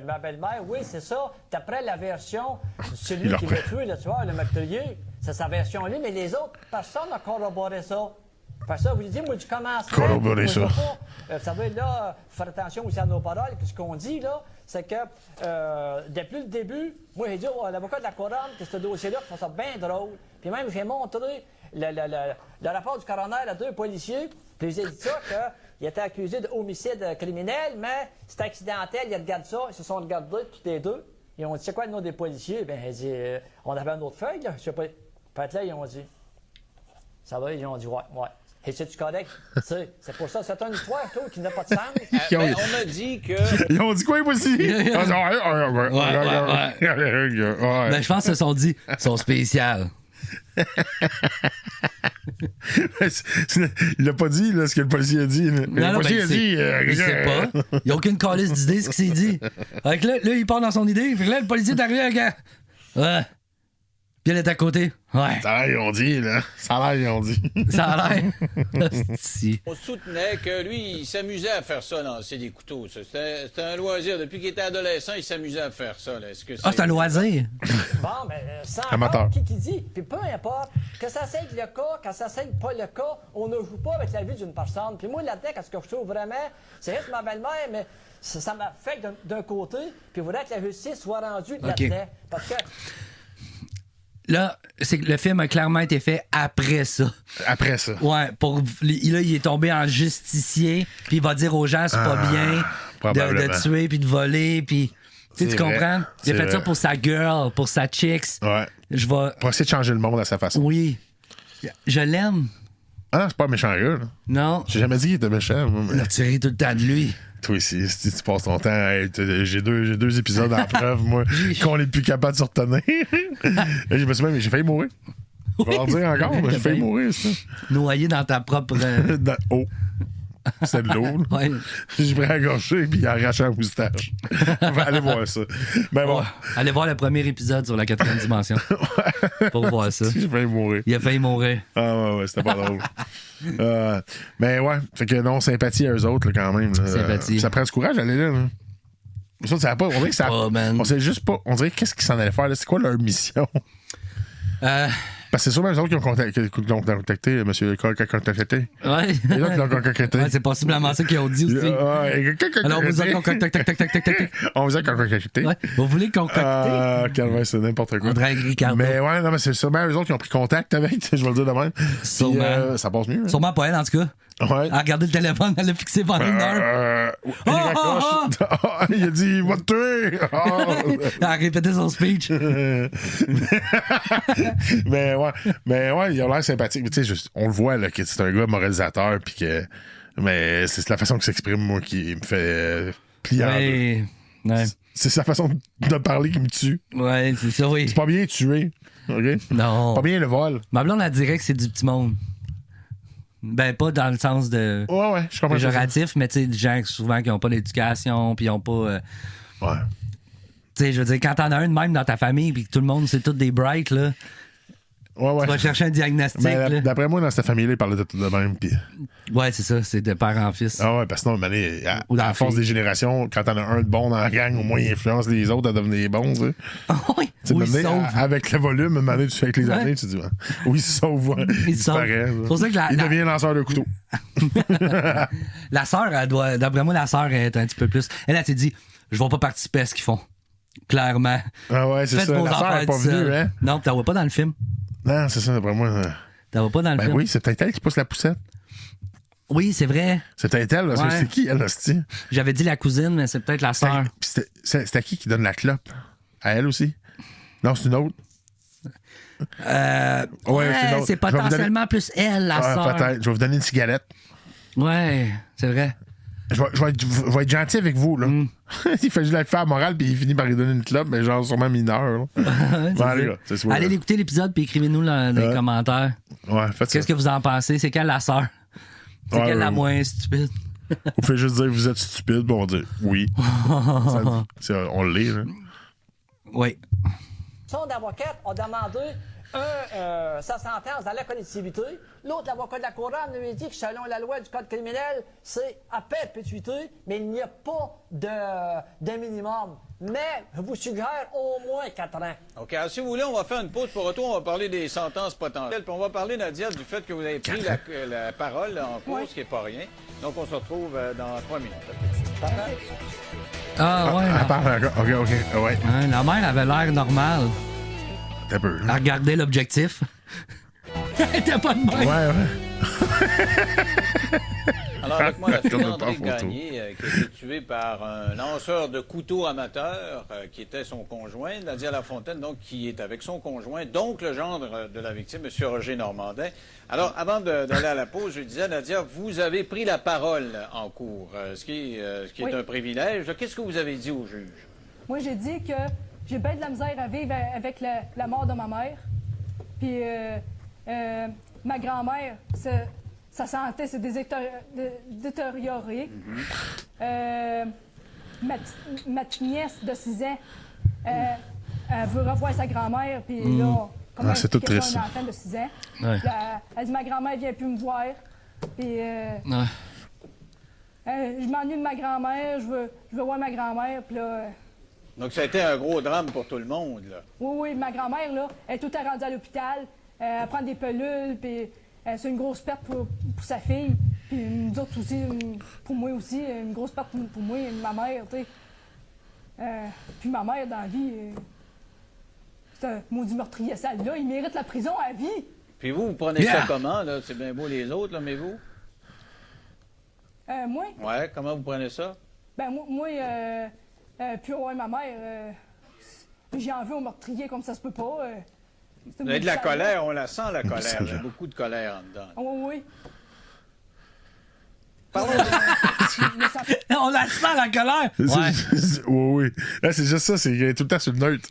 Speaker 5: Ma belle-mère, oui, c'est ça. D'après la version, celui qui l'a tué, le tueur, le meurtrier, c'est sa version-là, mais les autres personnes ont corroboré ça. Parce que ça, vous dites, moi, je commence.
Speaker 1: Corroborer ça.
Speaker 5: Vous savez, là, faire attention aussi à nos paroles, puis ce qu'on dit, là, c'est que depuis le début, moi, j'ai dit à l'avocat de la couronne que ce dossier-là, je trouve ça bien drôle. Puis même, j'ai montré le rapport du coroner à 2 policiers, puis j'ai dit ça, qu'il était accusé d'homicide criminel, mais c'était accidentel, ils regardent ça, ils se sont regardés, tous les deux. Ils ont dit, c'est quoi le nom des policiers? Bien, ils dit, on avait une autre feuille, là, je sais pas. Peut-être là, ils ont dit, ça va, ils ont dit, ouais. Et c'est-tu correct? C'est pour ça, c'est une histoire, toi, qui n'a pas de sens.
Speaker 3: On a dit que...
Speaker 1: Ils ont dit quoi, aussi?
Speaker 2: Ben, je pense qu'ils se sont dit, ils sont spéciales.
Speaker 1: Il l'a pas dit, là, ce que le policier a dit. Le policier a dit...
Speaker 2: il sait pas. Il n'y a aucune calice d'idée, ce qu'il s'est dit. Fait que là, il part dans son idée. Fait que là, le policier est arrivé avec ouais. Puis elle est à côté. Ouais.
Speaker 1: Ça a l'air, ils ont dit, là. Ça a l'air, ils ont dit.
Speaker 2: Ça a l'air. Si.
Speaker 3: On soutenait que lui, il s'amusait à faire ça, lancer des couteaux. C'était un loisir. Depuis qu'il était adolescent, il s'amusait à faire ça. Là.
Speaker 2: C'est un loisir.
Speaker 5: Bon, mais sans
Speaker 1: amateur.
Speaker 5: Qui dit. Puis peu importe, que ça soit le cas, que ça soit pas le cas, on ne joue pas avec la vie d'une personne. Puis moi, là-dedans, ce que je trouve vraiment, c'est juste ma belle-mère, mais ça m'affecte d'un côté, puis il faudrait que la justice soit rendue là-dedans. Parce que...
Speaker 2: Là, c'est que le film a clairement été fait après ça.
Speaker 1: Après ça.
Speaker 2: Ouais, là, il est tombé en justicier, puis il va dire aux gens, c'est pas bien de tuer, puis de voler, puis... Tu comprends? Il a fait ça pour sa girl, pour sa chicks.
Speaker 1: Ouais.
Speaker 2: Je vais...
Speaker 1: Pour essayer de changer le monde à sa façon.
Speaker 2: Oui. Je l'aime.
Speaker 1: Ah non, c'est pas un méchant gars, là.
Speaker 2: Non.
Speaker 1: J'ai jamais dit qu'il était méchant, moi.
Speaker 2: On a tiré tout le temps de lui.
Speaker 1: Toi aussi, si tu passes ton temps, hey, j'ai deux épisodes en preuve, moi, qu'on est plus capable de se retenir. Je me suis même, j'ai failli mourir. Je vais leur dire encore, mais j'ai failli mourir, ça.
Speaker 2: Noyé dans ta propre...
Speaker 1: Oh. C'était de l'eau.
Speaker 2: Ouais.
Speaker 1: J'ai pris un gorgé puis il a arraché un moustache. Allez voir ça. Ben bon.
Speaker 2: Ouais. Allez voir le premier épisode sur la 4e dimension. Pour voir ça.
Speaker 1: J'ai failli mourir.
Speaker 2: Il a failli mourir.
Speaker 1: Ah ouais, c'était pas drôle. Mais ouais, fait que non, sympathie à eux autres, là, quand même. Là.
Speaker 2: Sympathie.
Speaker 1: Ça prend du courage d'aller là. Ça, ça va pas. On dirait que ça.
Speaker 2: Oh, man.
Speaker 1: On sait juste pas. On dirait qu'est-ce qu'ils s'en allaient faire. Là. C'est quoi leur mission? Parce que c'est sûrement eux autres qui ont contacté M. Contacté.
Speaker 2: Ouais.
Speaker 1: Les autres qui l'ont contacté.
Speaker 2: Ouais, c'est possiblement ça qu'ils ont dit aussi. Alors, on vous a contacté.
Speaker 1: On vous a contacté.
Speaker 2: Ouais. Vous voulez contacter?
Speaker 1: Calvaire, c'est n'importe quoi.
Speaker 2: André Ricardo.
Speaker 1: Mais ouais, non, mais c'est sûrement eux autres qui ont pris contact avec, je vais le dire de même.
Speaker 2: Sûrement.
Speaker 1: Ça passe mieux. Hein?
Speaker 2: Sûrement pas elle, en tout cas.
Speaker 1: Ouais.
Speaker 2: Elle a regardé le téléphone, elle l'a fixé pendant une heure.
Speaker 1: Il raccroche. Il a dit, il va te tuer.
Speaker 2: Elle a répété son speech.
Speaker 1: Mais ouais, il a l'air sympathique. Mais tu sais, on le voit là, que c'est un gars moralisateur, puis que. Mais c'est la façon qu'il s'exprime, moi, qui me fait plier.
Speaker 2: Ouais.
Speaker 1: C'est sa façon de parler qui me tue.
Speaker 2: Ouais, c'est ça, oui.
Speaker 1: C'est pas bien tuer. OK?
Speaker 2: Non.
Speaker 1: Pas bien le vol.
Speaker 2: Ma blonde, elle dirait que c'est du petit monde. Ben, pas dans le sens de.
Speaker 1: Ouais, je comprends.
Speaker 2: Péjoratif, mais tu sais, des gens souvent qui n'ont pas d'éducation, puis ils n'ont pas.
Speaker 1: Ouais.
Speaker 2: Tu sais, je veux dire, quand t'en as un de même dans ta famille, puis que tout le monde, c'est tous des brights, là.
Speaker 1: Ouais.
Speaker 2: Tu vas chercher un diagnostic.
Speaker 1: Ben, d'après moi, dans cette famille-là, ils parlaient de tout de même. Pis...
Speaker 2: Ouais, c'est ça, c'est de père en fils.
Speaker 1: Ah ouais, parce que sinon, à force des générations, quand t'en as un de bon dans la gang, au moins il influence les autres à devenir bons, tu sais.
Speaker 2: Oui,
Speaker 1: avec le volume, avec les années, tu te dis, oui, il se sauve. Il disparaît.
Speaker 2: C'est pour ça que
Speaker 1: il devient lanceur de couteau.
Speaker 2: La sœur, elle doit. D'après moi, la sœur est un petit peu plus. Elle s'est dit, je vais pas participer à ce qu'ils font. Clairement.
Speaker 1: Ah ouais, c'est ça. La sœur n'est pas venue, hein?
Speaker 2: Non, t'en vois pas dans le film.
Speaker 1: Non, c'est ça, d'après moi.
Speaker 2: T'en vois pas dans le film.
Speaker 1: Oui, c'est peut-être elle qui pousse la poussette.
Speaker 2: Oui, c'est vrai.
Speaker 1: C'est peut-être elle, parce que c'est qui, elle, hostie?
Speaker 2: J'avais dit la cousine, mais c'est peut-être la sœur.
Speaker 1: C'était qui donne la clope? À elle aussi? Non, c'est une autre?
Speaker 2: C'est potentiellement plus elle, la sœur.
Speaker 1: Peut-être. Je vais vous donner une cigarette.
Speaker 2: Ouais, c'est vrai.
Speaker 1: Je vais être gentil avec vous, là. Il fait juste la faire morale, puis il finit par lui donner une clope, mais genre sûrement mineur.
Speaker 2: Allez écouter l'épisode, puis écrivez-nous dans les commentaires.
Speaker 1: Ouais, faites ça.
Speaker 2: Qu'est-ce que vous en pensez? C'est quelle la sœur? C'est quelle la moins stupide?
Speaker 1: Vous pouvez juste dire vous êtes stupide, puis on dit oui. On l'est, là.
Speaker 2: Oui.
Speaker 5: Son d'avocate a demandé sa sentence dans la collectivité. L'autre, l'avocat de la couronne, lui dit que selon la loi du Code criminel, c'est à perpétuité, mais il n'y a pas de minimum. Mais je vous suggère au moins 4 ans.
Speaker 3: OK, alors si vous voulez, on va faire une pause pour retour. On va parler des sentences potentielles. Puis on va parler, Nadia, du fait que vous avez pris la parole en cours, ce qui n'est pas rien. Donc on se retrouve dans 3 minutes.
Speaker 2: Ah ouais.
Speaker 1: Elle parle encore. OK, ouais.
Speaker 2: La mère avait l'air normale.
Speaker 1: T'as peur.
Speaker 2: Elle regardait l'objectif. Elle était pas de même.
Speaker 1: Ouais.
Speaker 3: Alors, avec moi, la fille d'André Gagné, qui a été tuée par un lanceur de couteaux amateur, qui était son conjoint, Nadia Lafontaine, donc, qui est avec son conjoint, donc le gendre de la victime, M. Roger Normandin. Alors, avant d'aller à la pause, je disais, Nadia, vous avez pris la parole en cours, ce qui est un privilège. Qu'est-ce que vous avez dit au juge?
Speaker 4: Moi, j'ai dit que j'ai bien de la misère à vivre avec la mort de ma mère. Puis ma grand-mère, sa santé s'est détériorée. Ma petite nièce de 6 ans, elle veut revoir sa grand-mère. Puis là,
Speaker 1: c'est tout triste.
Speaker 4: Un enfant de 6 ans.
Speaker 2: Ouais.
Speaker 4: Elle dit, ma grand-mère vient plus me voir. Puis je m'ennuie de ma grand-mère, je veux voir ma grand-mère. Puis là...
Speaker 3: Donc, ça a été un gros drame pour tout le monde, là.
Speaker 4: Oui, ma grand-mère, là, elle est tout le temps rendue à l'hôpital. Elle prend des pelules, puis c'est une grosse perte pour sa fille. Puis nous autres aussi, pour moi aussi, une grosse perte pour moi, ma mère, tu sais. Puis ma mère, dans la vie, c'est un maudit meurtrier sale, là. Il mérite la prison à vie.
Speaker 3: Puis vous prenez ça comment, là? C'est bien beau les autres, là, mais vous?
Speaker 4: Moi?
Speaker 3: Ouais, comment vous prenez ça?
Speaker 4: Ben, moi, puis ouais, ma mère, j'en veux au meurtrier comme ça se peut pas.
Speaker 3: Vous avez de la colère, on la sent, la colère. Il y a beaucoup de colère en dedans.
Speaker 4: Oui.
Speaker 2: On la sent, la colère! Ouais.
Speaker 1: Oui. Là, c'est juste ça, c'est qu'elle est tout le temps sur le neutre.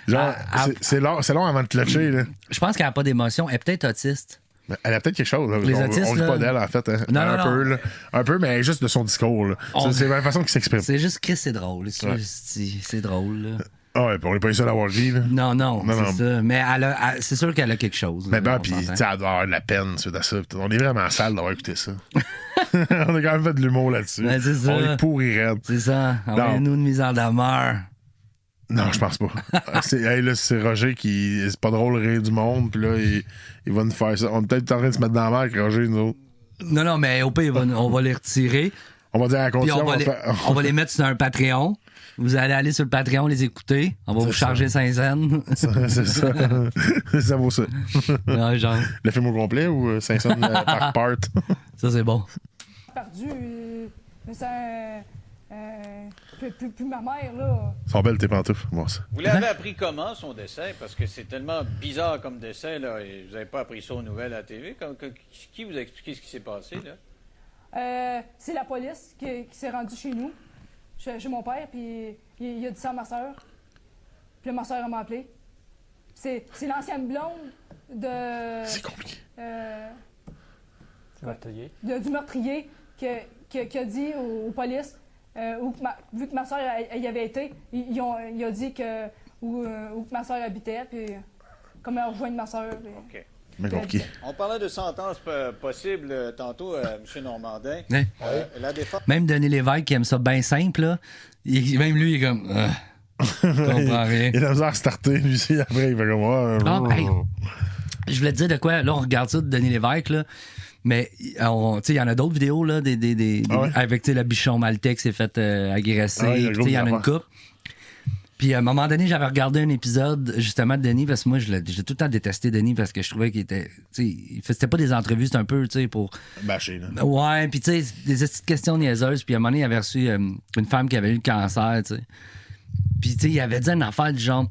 Speaker 1: Genre, c'est long avant de te lâcher, là.
Speaker 2: Je pense qu'elle n'a pas d'émotion. Elle est peut-être autiste.
Speaker 1: Elle a peut-être quelque chose. Là.
Speaker 2: Les autistes,
Speaker 1: on ne dit pas d'elle, en fait. Hein. Un peu, mais juste de son discours. Là. C'est la façon qu'il s'exprime.
Speaker 2: C'est juste Chris, c'est drôle. C'est drôle, là.
Speaker 1: Ah ouais, puis on n'est pas les seuls à avoir dit, là.
Speaker 2: Non, c'est ça. Mais c'est sûr qu'elle a quelque chose.
Speaker 1: Mais ben, puis tu sais, elle doit avoir de la peine suite à ça. On est vraiment sale d'avoir écouté ça. On a quand même fait de l'humour là-dessus.
Speaker 2: Ben, c'est ça.
Speaker 1: On est pourri raide.
Speaker 2: C'est ça. Envoyez-nous une mise en demeure.
Speaker 1: Non, je pense pas. C'est Roger qui. C'est pas drôle de rire du monde, puis là, il va nous faire ça. On est peut-être en train de se mettre dans la mer avec Roger, nous autres.
Speaker 2: Non, mais au pire, on va les retirer.
Speaker 1: On va dire à la condition.
Speaker 2: On va les mettre sur un Patreon. Vous allez aller sur le Patreon les écouter. On va vous charger 5 cents.
Speaker 1: C'est ça. Ça vaut ça.
Speaker 2: Ouais, genre.
Speaker 1: Le film au complet ou 5 cents par part?
Speaker 2: Ça, c'est bon.
Speaker 4: Perdu. Plus ma mère, là.
Speaker 1: Sont belles tes pantoufles, moi, ça.
Speaker 3: Vous l'avez appris comment, son décès? Parce que c'est tellement bizarre comme décès, là. Et vous n'avez pas appris ça aux nouvelles à la TV. Qui vous a expliqué ce qui s'est passé, là?
Speaker 4: C'est la police qui s'est rendue chez nous. Chez mon père, puis il a dit ça à ma soeur. Puis là, ma soeur m'a appelé. C'est l'ancienne blonde de...
Speaker 1: C'est compliqué.
Speaker 4: Du meurtrier qui a dit aux polices, vu que ma soeur y avait été, il a dit où que ma soeur habitait, puis comment rejoindre ma soeur.
Speaker 3: OK.
Speaker 1: On
Speaker 3: parlait de sentence possible tantôt, M. Normandin.
Speaker 2: Hein?
Speaker 3: La défense...
Speaker 2: Même Denis Lévesque qui aime ça bien simple, là, même lui, il est comme... je comprends rien.
Speaker 1: Il a la misère à starter, lui aussi, après, il fait comme...
Speaker 2: Hey, je voulais te dire de quoi. Là, on regarde ça de Denis Lévesque, là. Mais il y en a d'autres vidéos, là, avec la bichon maltais qui s'est fait agresser. Il y en a une couple. Puis à un moment donné, j'avais regardé un épisode justement de Denis, parce que moi, j'ai tout le temps détesté Denis parce que je trouvais qu'il était... C'était pas des entrevues, c'était un peu, pour...
Speaker 1: Bâcher, là.
Speaker 2: Ouais, puis tu sais, des petites questions niaiseuses. Puis à un moment donné, il avait reçu une femme qui avait eu le cancer, tu sais. Puis tu sais, il avait dit une affaire du genre...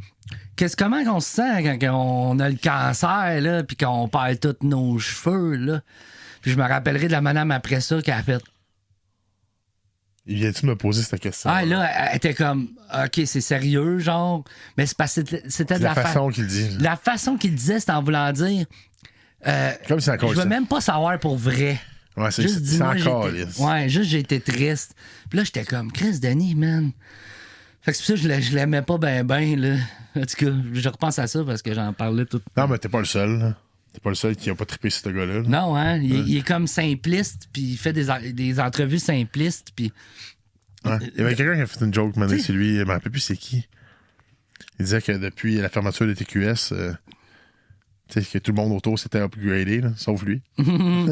Speaker 2: Comment on se sent quand on a le cancer, là, puis qu'on perd tous nos cheveux, là? Puis je me rappellerai de la madame après ça qui a fait...
Speaker 1: Il vient-tu me poser cette question?
Speaker 2: Ah, là, elle était comme, OK, c'est sérieux, genre. Mais c'est parce que c'était de
Speaker 1: la façon qu'il dit.
Speaker 2: La façon qu'il disait, c'était en voulant dire.
Speaker 1: Comme si
Speaker 2: je veux même pas savoir pour vrai.
Speaker 1: Ouais, c'est encore lisse.
Speaker 2: Ouais, juste j'ai été triste. Puis là, j'étais comme, Chris Denis, man. Fait que c'est pour ça que je l'aimais pas ben, là. En tout cas, je repense à ça parce que j'en parlais tout.
Speaker 1: Non, mais t'es pas le seul, là. T'es pas le seul qui a pas trippé ce gars-là. Là.
Speaker 2: Non, hein? Il est comme simpliste, puis il fait des entrevues simplistes, puis...
Speaker 1: Ouais. Il y avait quelqu'un qui a fait une joke, maintenant, c'est lui. Je me rappelle plus c'est qui. Il disait que depuis la fermeture de TQS, que tout le monde autour s'était upgradé, là, sauf lui. Il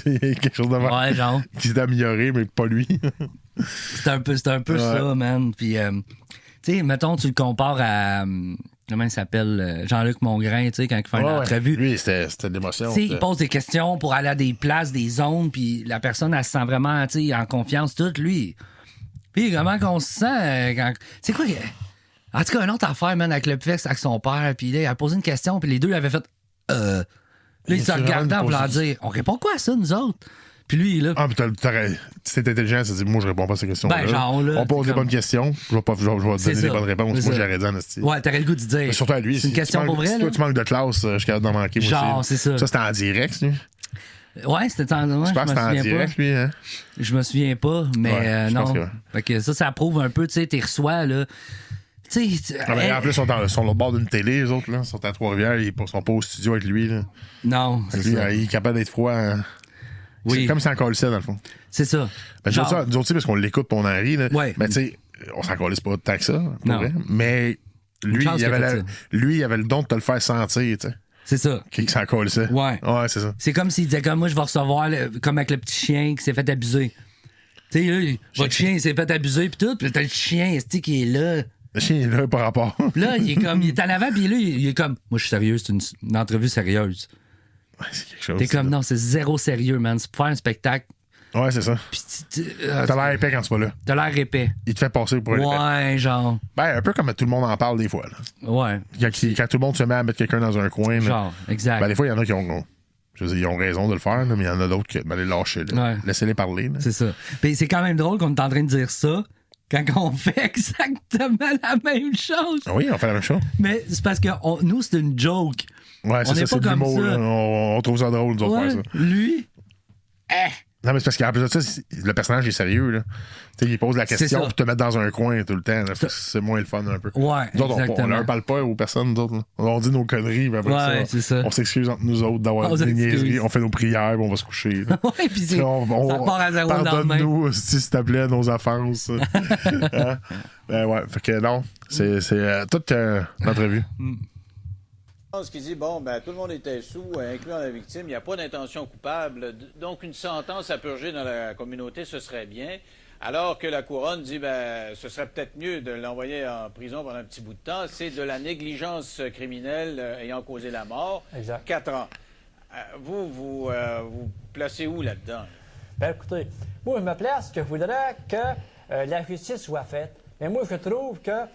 Speaker 1: y a quelque chose de mal.
Speaker 2: Ouais, genre.
Speaker 1: Qui s'est amélioré, mais pas lui.
Speaker 2: C'est un peu ça, man. Puis, tu sais, mettons, tu le compares à... comment il s'appelle? Jean-Luc Mongrain, tu sais, quand il fait une entrevue.
Speaker 1: Lui, c'était de l'émotion.
Speaker 2: Il pose des questions pour aller à des places, des zones, puis la personne, elle se sent vraiment, tu sais, en confiance, tout, lui. Puis comment qu'on se sent quand... C'est quoi? En tout cas, une autre affaire, man, avec le PFX, avec son père, puis là, il a posé une question, puis les deux, ils avaient fait... Là, ils se regardaient en voulant dire, on répond quoi à ça, nous autres? Puis lui, là...
Speaker 1: Ah, puis c'était intelligent, c'est dit, moi, je réponds pas à ces questions-là.
Speaker 2: Ben, genre, là,
Speaker 1: on pose des bonnes questions, je vais donner des bonnes réponses. Moi, j'aurais dit en esti.
Speaker 2: Ouais, t'aurais le goût de dire...
Speaker 1: Mais surtout à lui.
Speaker 2: C'est une question pour vrai,
Speaker 1: si toi, tu manques de classe, je suis capable d'en manquer, moi
Speaker 2: genre,
Speaker 1: aussi.
Speaker 2: c'est ça.
Speaker 1: Ça, c'était en direct, lui.
Speaker 2: Ouais, c'était en direct.
Speaker 1: Je pense que c'était en direct, lui, hein?
Speaker 2: Je me souviens pas, mais non. Fait que ça prouve un peu, tu sais, t'es reçois, là. Tu sais.
Speaker 1: En plus, ils sont au bord d'une télé, les autres, là. Ils sont à Trois-Rivières, ils sont pas au studio avec lui, là.
Speaker 2: Non, c'est ça.
Speaker 1: Il est capable d'être froid. Hein.
Speaker 2: Oui.
Speaker 1: C'est comme si on collait, dans le fond.
Speaker 2: C'est ça.
Speaker 1: Ben, nous autres, parce qu'on l'écoute, on en rit, là.
Speaker 2: Ouais.
Speaker 1: Mais tu sais, on s'en collait pas tant que ça, pour vrai. Mais lui, il avait le don de te le faire sentir, tu sais.
Speaker 2: C'est ça.
Speaker 1: Qui s'en colle ça.
Speaker 2: Ouais.
Speaker 1: Ouais, c'est ça.
Speaker 2: C'est comme s'il disait comme moi, je vais recevoir, comme avec le petit chien qui s'est fait abuser. Tu sais, là, votre chien, il s'est fait abuser, puis tout. Puis t'as le chien, qui est là.
Speaker 1: Le chien est là par rapport.
Speaker 2: Là, il est en avant, puis là, il est comme, moi, je suis sérieux, c'est une entrevue sérieuse.
Speaker 1: Ouais, c'est quelque chose.
Speaker 2: T'es comme, non, c'est zéro sérieux, man. C'est pour faire un spectacle.
Speaker 1: Ouais, c'est ça. T'as l'air épais quand tu vas là.
Speaker 2: T'as l'air épais.
Speaker 1: Il te fait passer pour un épais.
Speaker 2: Ouais, genre.
Speaker 1: Ben, un peu comme tout le monde en parle des fois. Là.
Speaker 2: Ouais.
Speaker 1: Quand tout le monde se met à mettre quelqu'un dans un coin.
Speaker 2: Genre, exact.
Speaker 1: Ben, des fois, il y en a qui ont. Je veux dire, ils ont raison de le faire, là, mais il y en a d'autres qui les lâcher.
Speaker 2: Ouais.
Speaker 1: Laissez-les parler. Là.
Speaker 2: C'est ça. Puis c'est quand même drôle qu'on est en train de dire ça quand on fait exactement la même chose.
Speaker 1: Oui, on fait la même chose.
Speaker 2: Mais c'est parce que nous, c'est une joke.
Speaker 1: Ouais, c'est ça, c'est de l'humour. On trouve ça drôle, nous autres, faire ça.
Speaker 2: Lui,
Speaker 1: Non, mais c'est parce qu'en plus de ça, le personnage est sérieux. Là. Il pose la question pour te mettre dans un coin tout le temps. Là, c'est moins le fun un peu.
Speaker 2: Ouais,
Speaker 1: nous autres, on leur parle pas aux personnes. Nous autres, là. On dit nos conneries. Mais après ça. On s'excuse entre nous autres d'avoir des niaiseries. On fait nos prières on va se coucher.
Speaker 2: Oui, puis ça part à zéro le lendemain.
Speaker 1: Pardonne-nous, s'il te plaît, nos offenses. Hein? Ouais, fait que non, c'est toute l'entrevue.
Speaker 3: Qui dit, bon, ben, tout le monde était sous, incluant la victime, il n'y a pas d'intention coupable, donc une sentence à purger dans la communauté, ce serait bien. Alors que la couronne dit, ben, ce serait peut-être mieux de l'envoyer en prison pendant un petit bout de temps. C'est de la négligence criminelle ayant causé la mort.
Speaker 5: Exact.
Speaker 3: 4 ans. Vous placez où là-dedans?
Speaker 5: Ben, écoutez, moi, je me place que je voudrais que la justice soit faite. Mais moi, je trouve que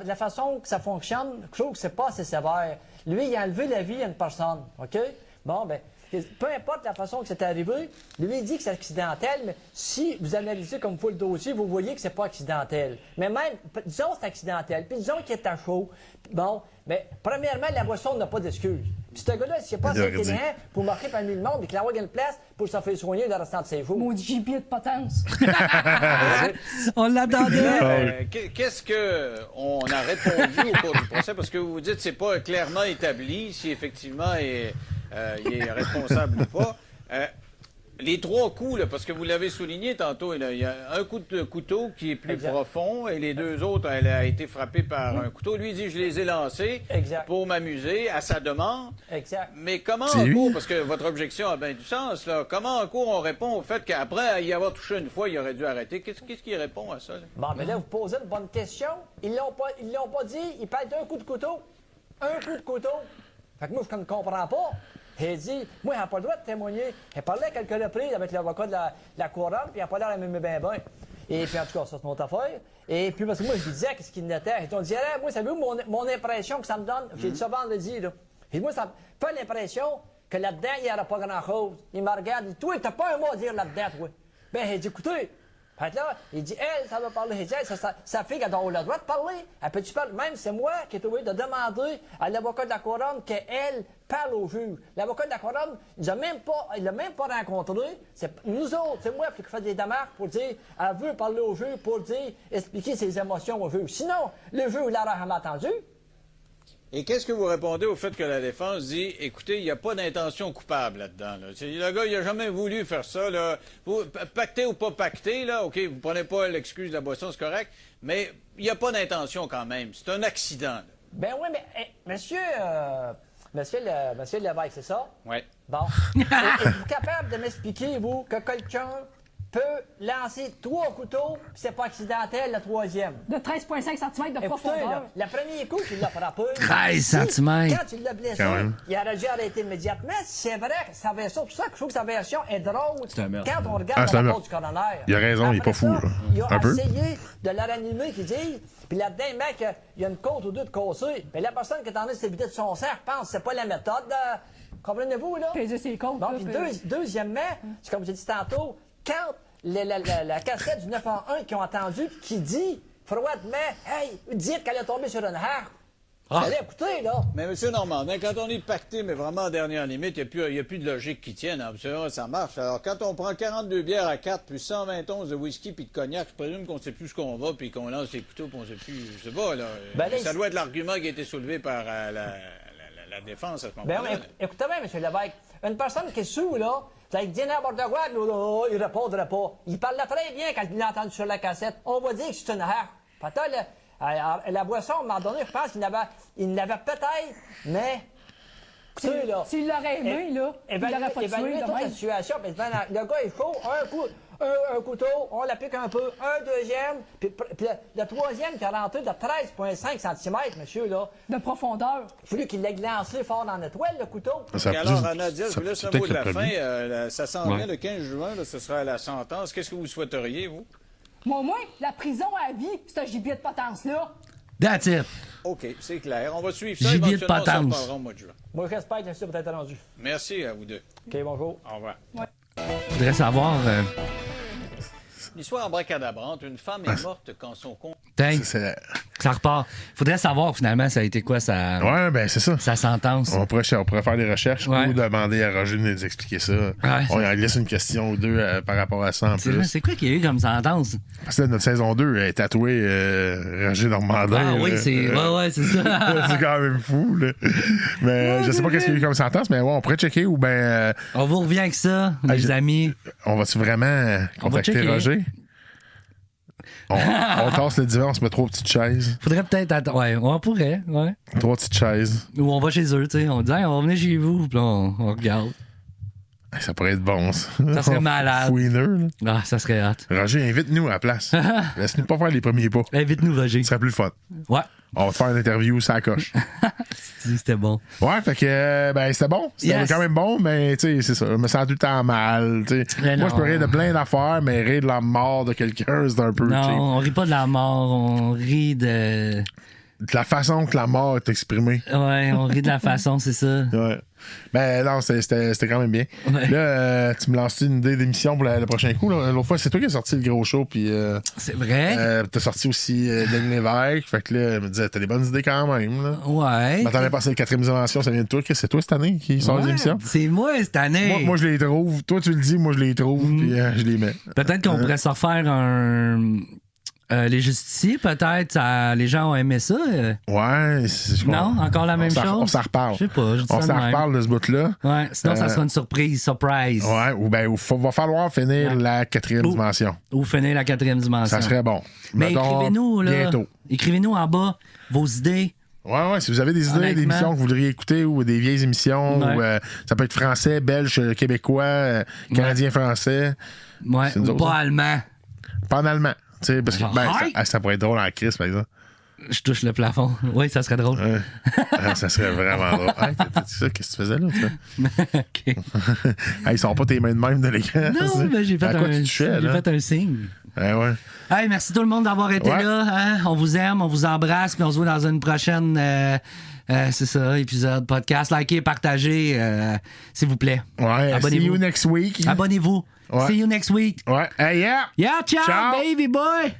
Speaker 5: la façon que ça fonctionne, je trouve que c'est pas assez sévère. Lui, il a enlevé la vie à une personne, OK? Bon, ben, peu importe la façon que c'est arrivé, lui, il dit que c'est accidentel, mais si vous analysez comme il faut le dossier, vous voyez que c'est pas accidentel. Mais même, disons que c'est accidentel, puis disons qu'il est à chaud. Bon, mais premièrement, la boisson n'a pas d'excuse. Puis ce gars-là, s'il n'est pas assez intelligent pour marquer parmi le monde et qu'il envoie une place pour se faire soigner le restant de ses jours.
Speaker 4: Maudit gibier de potence.
Speaker 2: On l'attendait.
Speaker 3: Qu'est-ce qu'on a répondu au cours du procès? Parce que vous dites que c'est pas clairement établi si effectivement il est responsable ou pas. Les 3 coups, là, parce que vous l'avez souligné tantôt, là, il y a un coup de couteau qui est plus profond et les 2 autres, elle a été frappée par un couteau. Lui, il dit, je les ai lancés pour m'amuser à sa demande.
Speaker 5: Exact.
Speaker 3: Mais comment en cours, parce que votre objection a bien du sens, là, comment en cours on répond au fait qu'après y avoir touché une fois, il aurait dû arrêter? Qu'est-ce qu'il répond à ça? Là?
Speaker 5: Bon, mais là, vous posez une bonne question. Ils l'ont pas dit. Ils parlent d'un coup de couteau. Un coup de couteau. Fait que moi, je ne comprends pas. Il dit, moi, il n'a pas le droit de témoigner. Il parlait à quelques reprises avec l'avocat de la couronne, puis il n'a pas l'air à m'aimer bien. Et puis, en tout cas, ça, c'est notre affaire. Et puis, parce que moi, je lui disais qu'est-ce qu'il n'était. Et on disait, moi, savez-vous mon impression que ça me donne? J'ai dit ça vendredi, là. Et moi, ça me fait l'impression que là-dedans, il n'y aura pas grand-chose. Il me regarde, il dit, toi, t'as pas un mot à dire là-dedans, toi. Ben, il dit, écoutez. Fait que là, il dit, elle, ça va parler. Il dit, elle, sa fille, elle a le droit de parler. Elle peut-tu parler? Même, c'est moi qui ai obligé de demander à l'avocat de la couronne qu'elle parle au juge. L'avocat de la couronne, il l'a même pas rencontré. C'est nous autres, c'est moi qui fais des démarches pour dire, elle veut parler au juge pour dire, expliquer ses émotions au juge. Sinon, le juge, il l'a jamais entendu.
Speaker 3: Et qu'est-ce que vous répondez au fait que la défense dit, écoutez, il n'y a pas d'intention coupable là-dedans. Là. Le gars, il n'a jamais voulu faire ça. Là. Pacter ou pas pacter, là, OK, vous prenez pas l'excuse de la boisson, c'est correct, mais il n'y a pas d'intention quand même. C'est un accident. Là.
Speaker 5: Ben oui, mais monsieur Lévesque, c'est ça?
Speaker 3: Oui.
Speaker 5: Bon. Êtes-vous capable de m'expliquer, vous, que quelqu'un peut lancer 3 couteaux, puis c'est pas accidentel, le 3e.
Speaker 4: De 13,5 cm de profondeur.
Speaker 5: Le premier coup qu'il l'a frappé...
Speaker 2: 13 cm!
Speaker 5: Quand il l'a blessé, il aurait dû arrêter immédiatement. C'est vrai que sa version, pour ça que je trouve que sa version est drôle quand on regarde le rapport du coroner.
Speaker 1: Il a raison, il est pas fou. Là.
Speaker 5: Il a essayé de la ranimer, qui dit, puis là-dedans, mec, il y a une côte ou 2 de cassée. Mais la personne qui est en train de s'éviter de son sang, je pense que c'est pas la méthode. Comprenez-vous, là?
Speaker 4: Peser ses côtes.
Speaker 5: Bon, puis deuxièmement, c'est comme j'ai dit tantôt, quand la cassette du 911 qui ont entendu, qui dit froidement, hey, dites qu'elle est tombée sur une harpe. Allez, écoutez, là.
Speaker 3: Mais M. Normandin, quand on est pacté, mais vraiment en dernière limite, il n'y a plus de logique qui tienne. Absolument, ça marche. Alors, quand on prend 42 bières à 4, puis 120 onces de whisky, puis de cognac, je présume qu'on ne sait plus ce qu'on va, puis qu'on lance les couteaux, puis on ne sait plus. Je sais pas, là. Ça doit être l'argument qui a été soulevé par la défense à ce moment-là.
Speaker 5: Ben, écoutez bien, M. Lévesque. Une personne qui est sous, là, il dit n'importe quoi, il ne répondrait pas. Il parlait très bien quand il l'a entendu sur la cassette. On va dire que c'est une harpe. Peut-être, la boisson, à un moment donné, je pense qu'il l'avait peut-être, mais... S'il
Speaker 4: l'aurait aimé, là, il l'aurait pas tué de
Speaker 5: toute la
Speaker 4: même.
Speaker 5: situation. Le gars est chaud, un couteau, on l'applique un peu, un deuxième, puis le troisième qui a rentré de 13,5 cm, monsieur, là.
Speaker 4: De profondeur.
Speaker 5: Il a fallu qu'il l'ait glancé fort dans la toile, le couteau.
Speaker 3: Alors, Nadia, je vous laisse le mot de la fin. Ça s'en vient le 15 juin, là, ce sera la sentence. Qu'est-ce que vous souhaiteriez, vous?
Speaker 4: Moi, la prison à vie, ce gibier de potence-là.
Speaker 2: That's it.
Speaker 3: OK, c'est clair. On va suivre ça.
Speaker 2: Gibier de
Speaker 3: Éventuellement, on s'en
Speaker 2: potence.
Speaker 3: reparlera au mois de juin.
Speaker 5: Moi, j'espère que ça peut être rendu.
Speaker 3: Merci à vous deux.
Speaker 5: OK, bonjour.
Speaker 3: Au revoir.
Speaker 2: Faudrait savoir.
Speaker 3: L'histoire abracadabrante, une femme est morte quand son compte...
Speaker 2: Ça repart. Faudrait savoir, finalement, ça a été quoi sa
Speaker 1: c'est ça.
Speaker 2: Sa sentence.
Speaker 1: On pourrait faire des recherches ou demander à Roger de nous expliquer ça. On lui laisse une question ou deux par rapport à ça en plus.
Speaker 2: C'est quoi qu'il y a eu comme sentence?
Speaker 1: Parce que notre saison 2 est tatouée Roger Normandin.
Speaker 2: Ah oui, c'est ça.
Speaker 1: C'est quand même fou. Là. Mais je sais pas qu'est-ce qu'il y a eu comme sentence, mais on pourrait checker ou bien...
Speaker 2: On vous revient avec ça, mes amis.
Speaker 1: On va-tu vraiment contacter Roger? On tasse le divan, on se met 3 petites chaises.
Speaker 2: Faudrait peut-être... Ouais, on pourrait, ouais.
Speaker 1: 3 petites chaises.
Speaker 2: Ou on va chez eux, tu sais. On dit, hey, on va venir chez vous, puis là, on regarde.
Speaker 1: Ça pourrait être bon, ça.
Speaker 2: Ça serait malade.
Speaker 1: Fouineux, là.
Speaker 2: Ah, ça serait hâte.
Speaker 1: Roger, invite-nous à la place. Laisse-nous pas faire les premiers pas.
Speaker 2: Invite-nous, Roger.
Speaker 1: Ce serait plus le fun.
Speaker 2: Ouais.
Speaker 1: On va te faire une interview, ça coche.
Speaker 2: C'était bon.
Speaker 1: Ouais, fait que, c'était bon. C'était quand même bon, mais tu sais, c'est ça. Je me sens tout le temps mal. Moi, je peux rire de plein d'affaires, mais rire de la mort de quelqu'un, c'est un peu.
Speaker 2: Non, on rit pas de la mort, on rit de
Speaker 1: la façon que la mort est exprimée.
Speaker 2: Ouais, on rit de la façon, c'est ça.
Speaker 1: Ouais. Mais non, c'était quand même bien. Ouais. Là, tu me lances une idée d'émission pour le prochain coup. L'autre fois, c'est toi qui as sorti le gros show. Puis,
Speaker 2: c'est vrai.
Speaker 1: T'as sorti aussi Denis Lévesque. Fait que là, elle me disait, t'as des bonnes idées quand même. Là.
Speaker 2: Ouais.
Speaker 1: M'attendais passer le 4e dimension, ça vient de toi. C'est toi cette année qui sort les émissions?
Speaker 2: C'est moi cette année.
Speaker 1: Moi, je les trouve. Toi, tu le dis, moi, je les trouve. Puis je les mets.
Speaker 2: Peut-être qu'on pourrait se refaire un. Les justiciers, peut-être, les gens ont aimé ça.
Speaker 1: Ouais.
Speaker 2: Non, encore la même chose. On
Speaker 1: s'en reparle.
Speaker 2: Je sais pas.
Speaker 1: On s'en reparle de ce bout-là.
Speaker 2: Ouais, sinon, ça sera une surprise.
Speaker 1: Ouais, ou va falloir finir la 4e dimension.
Speaker 2: Ou finir la 4e dimension.
Speaker 1: Ça serait bon.
Speaker 2: Mais écrivez-nous, là. Bientôt. Écrivez-nous en bas vos idées.
Speaker 1: Ouais, si vous avez des idées d'émissions que vous voudriez écouter ou des vieilles émissions, ou, ça peut être français, belge, québécois, canadien, français.
Speaker 2: Ouais, ou pas allemand.
Speaker 1: Pas en allemand. Parce que ça pourrait être drôle en crise, par exemple.
Speaker 2: Je touche le plafond. Oui, ça serait drôle.
Speaker 1: Ça serait vraiment drôle. C'est ça, qu'est-ce que tu faisais là?
Speaker 2: OK.
Speaker 1: Ils sont pas tes mains de même de l'écran.
Speaker 2: Non, mais j'ai fait un signe.
Speaker 1: Ouais.
Speaker 2: Hey, merci tout le monde d'avoir été là. Hein? On vous aime, on vous embrasse, puis on se voit dans une prochaine c'est ça, épisode podcast. Likez, partagez, s'il vous plaît.
Speaker 1: Ouais,
Speaker 2: abonnez-vous.
Speaker 1: See you next week.
Speaker 2: Abonnez-vous.
Speaker 1: Ouais.
Speaker 2: See you next week.
Speaker 1: Ouais. Hey, yeah.
Speaker 2: Yeah, ciao, baby boy.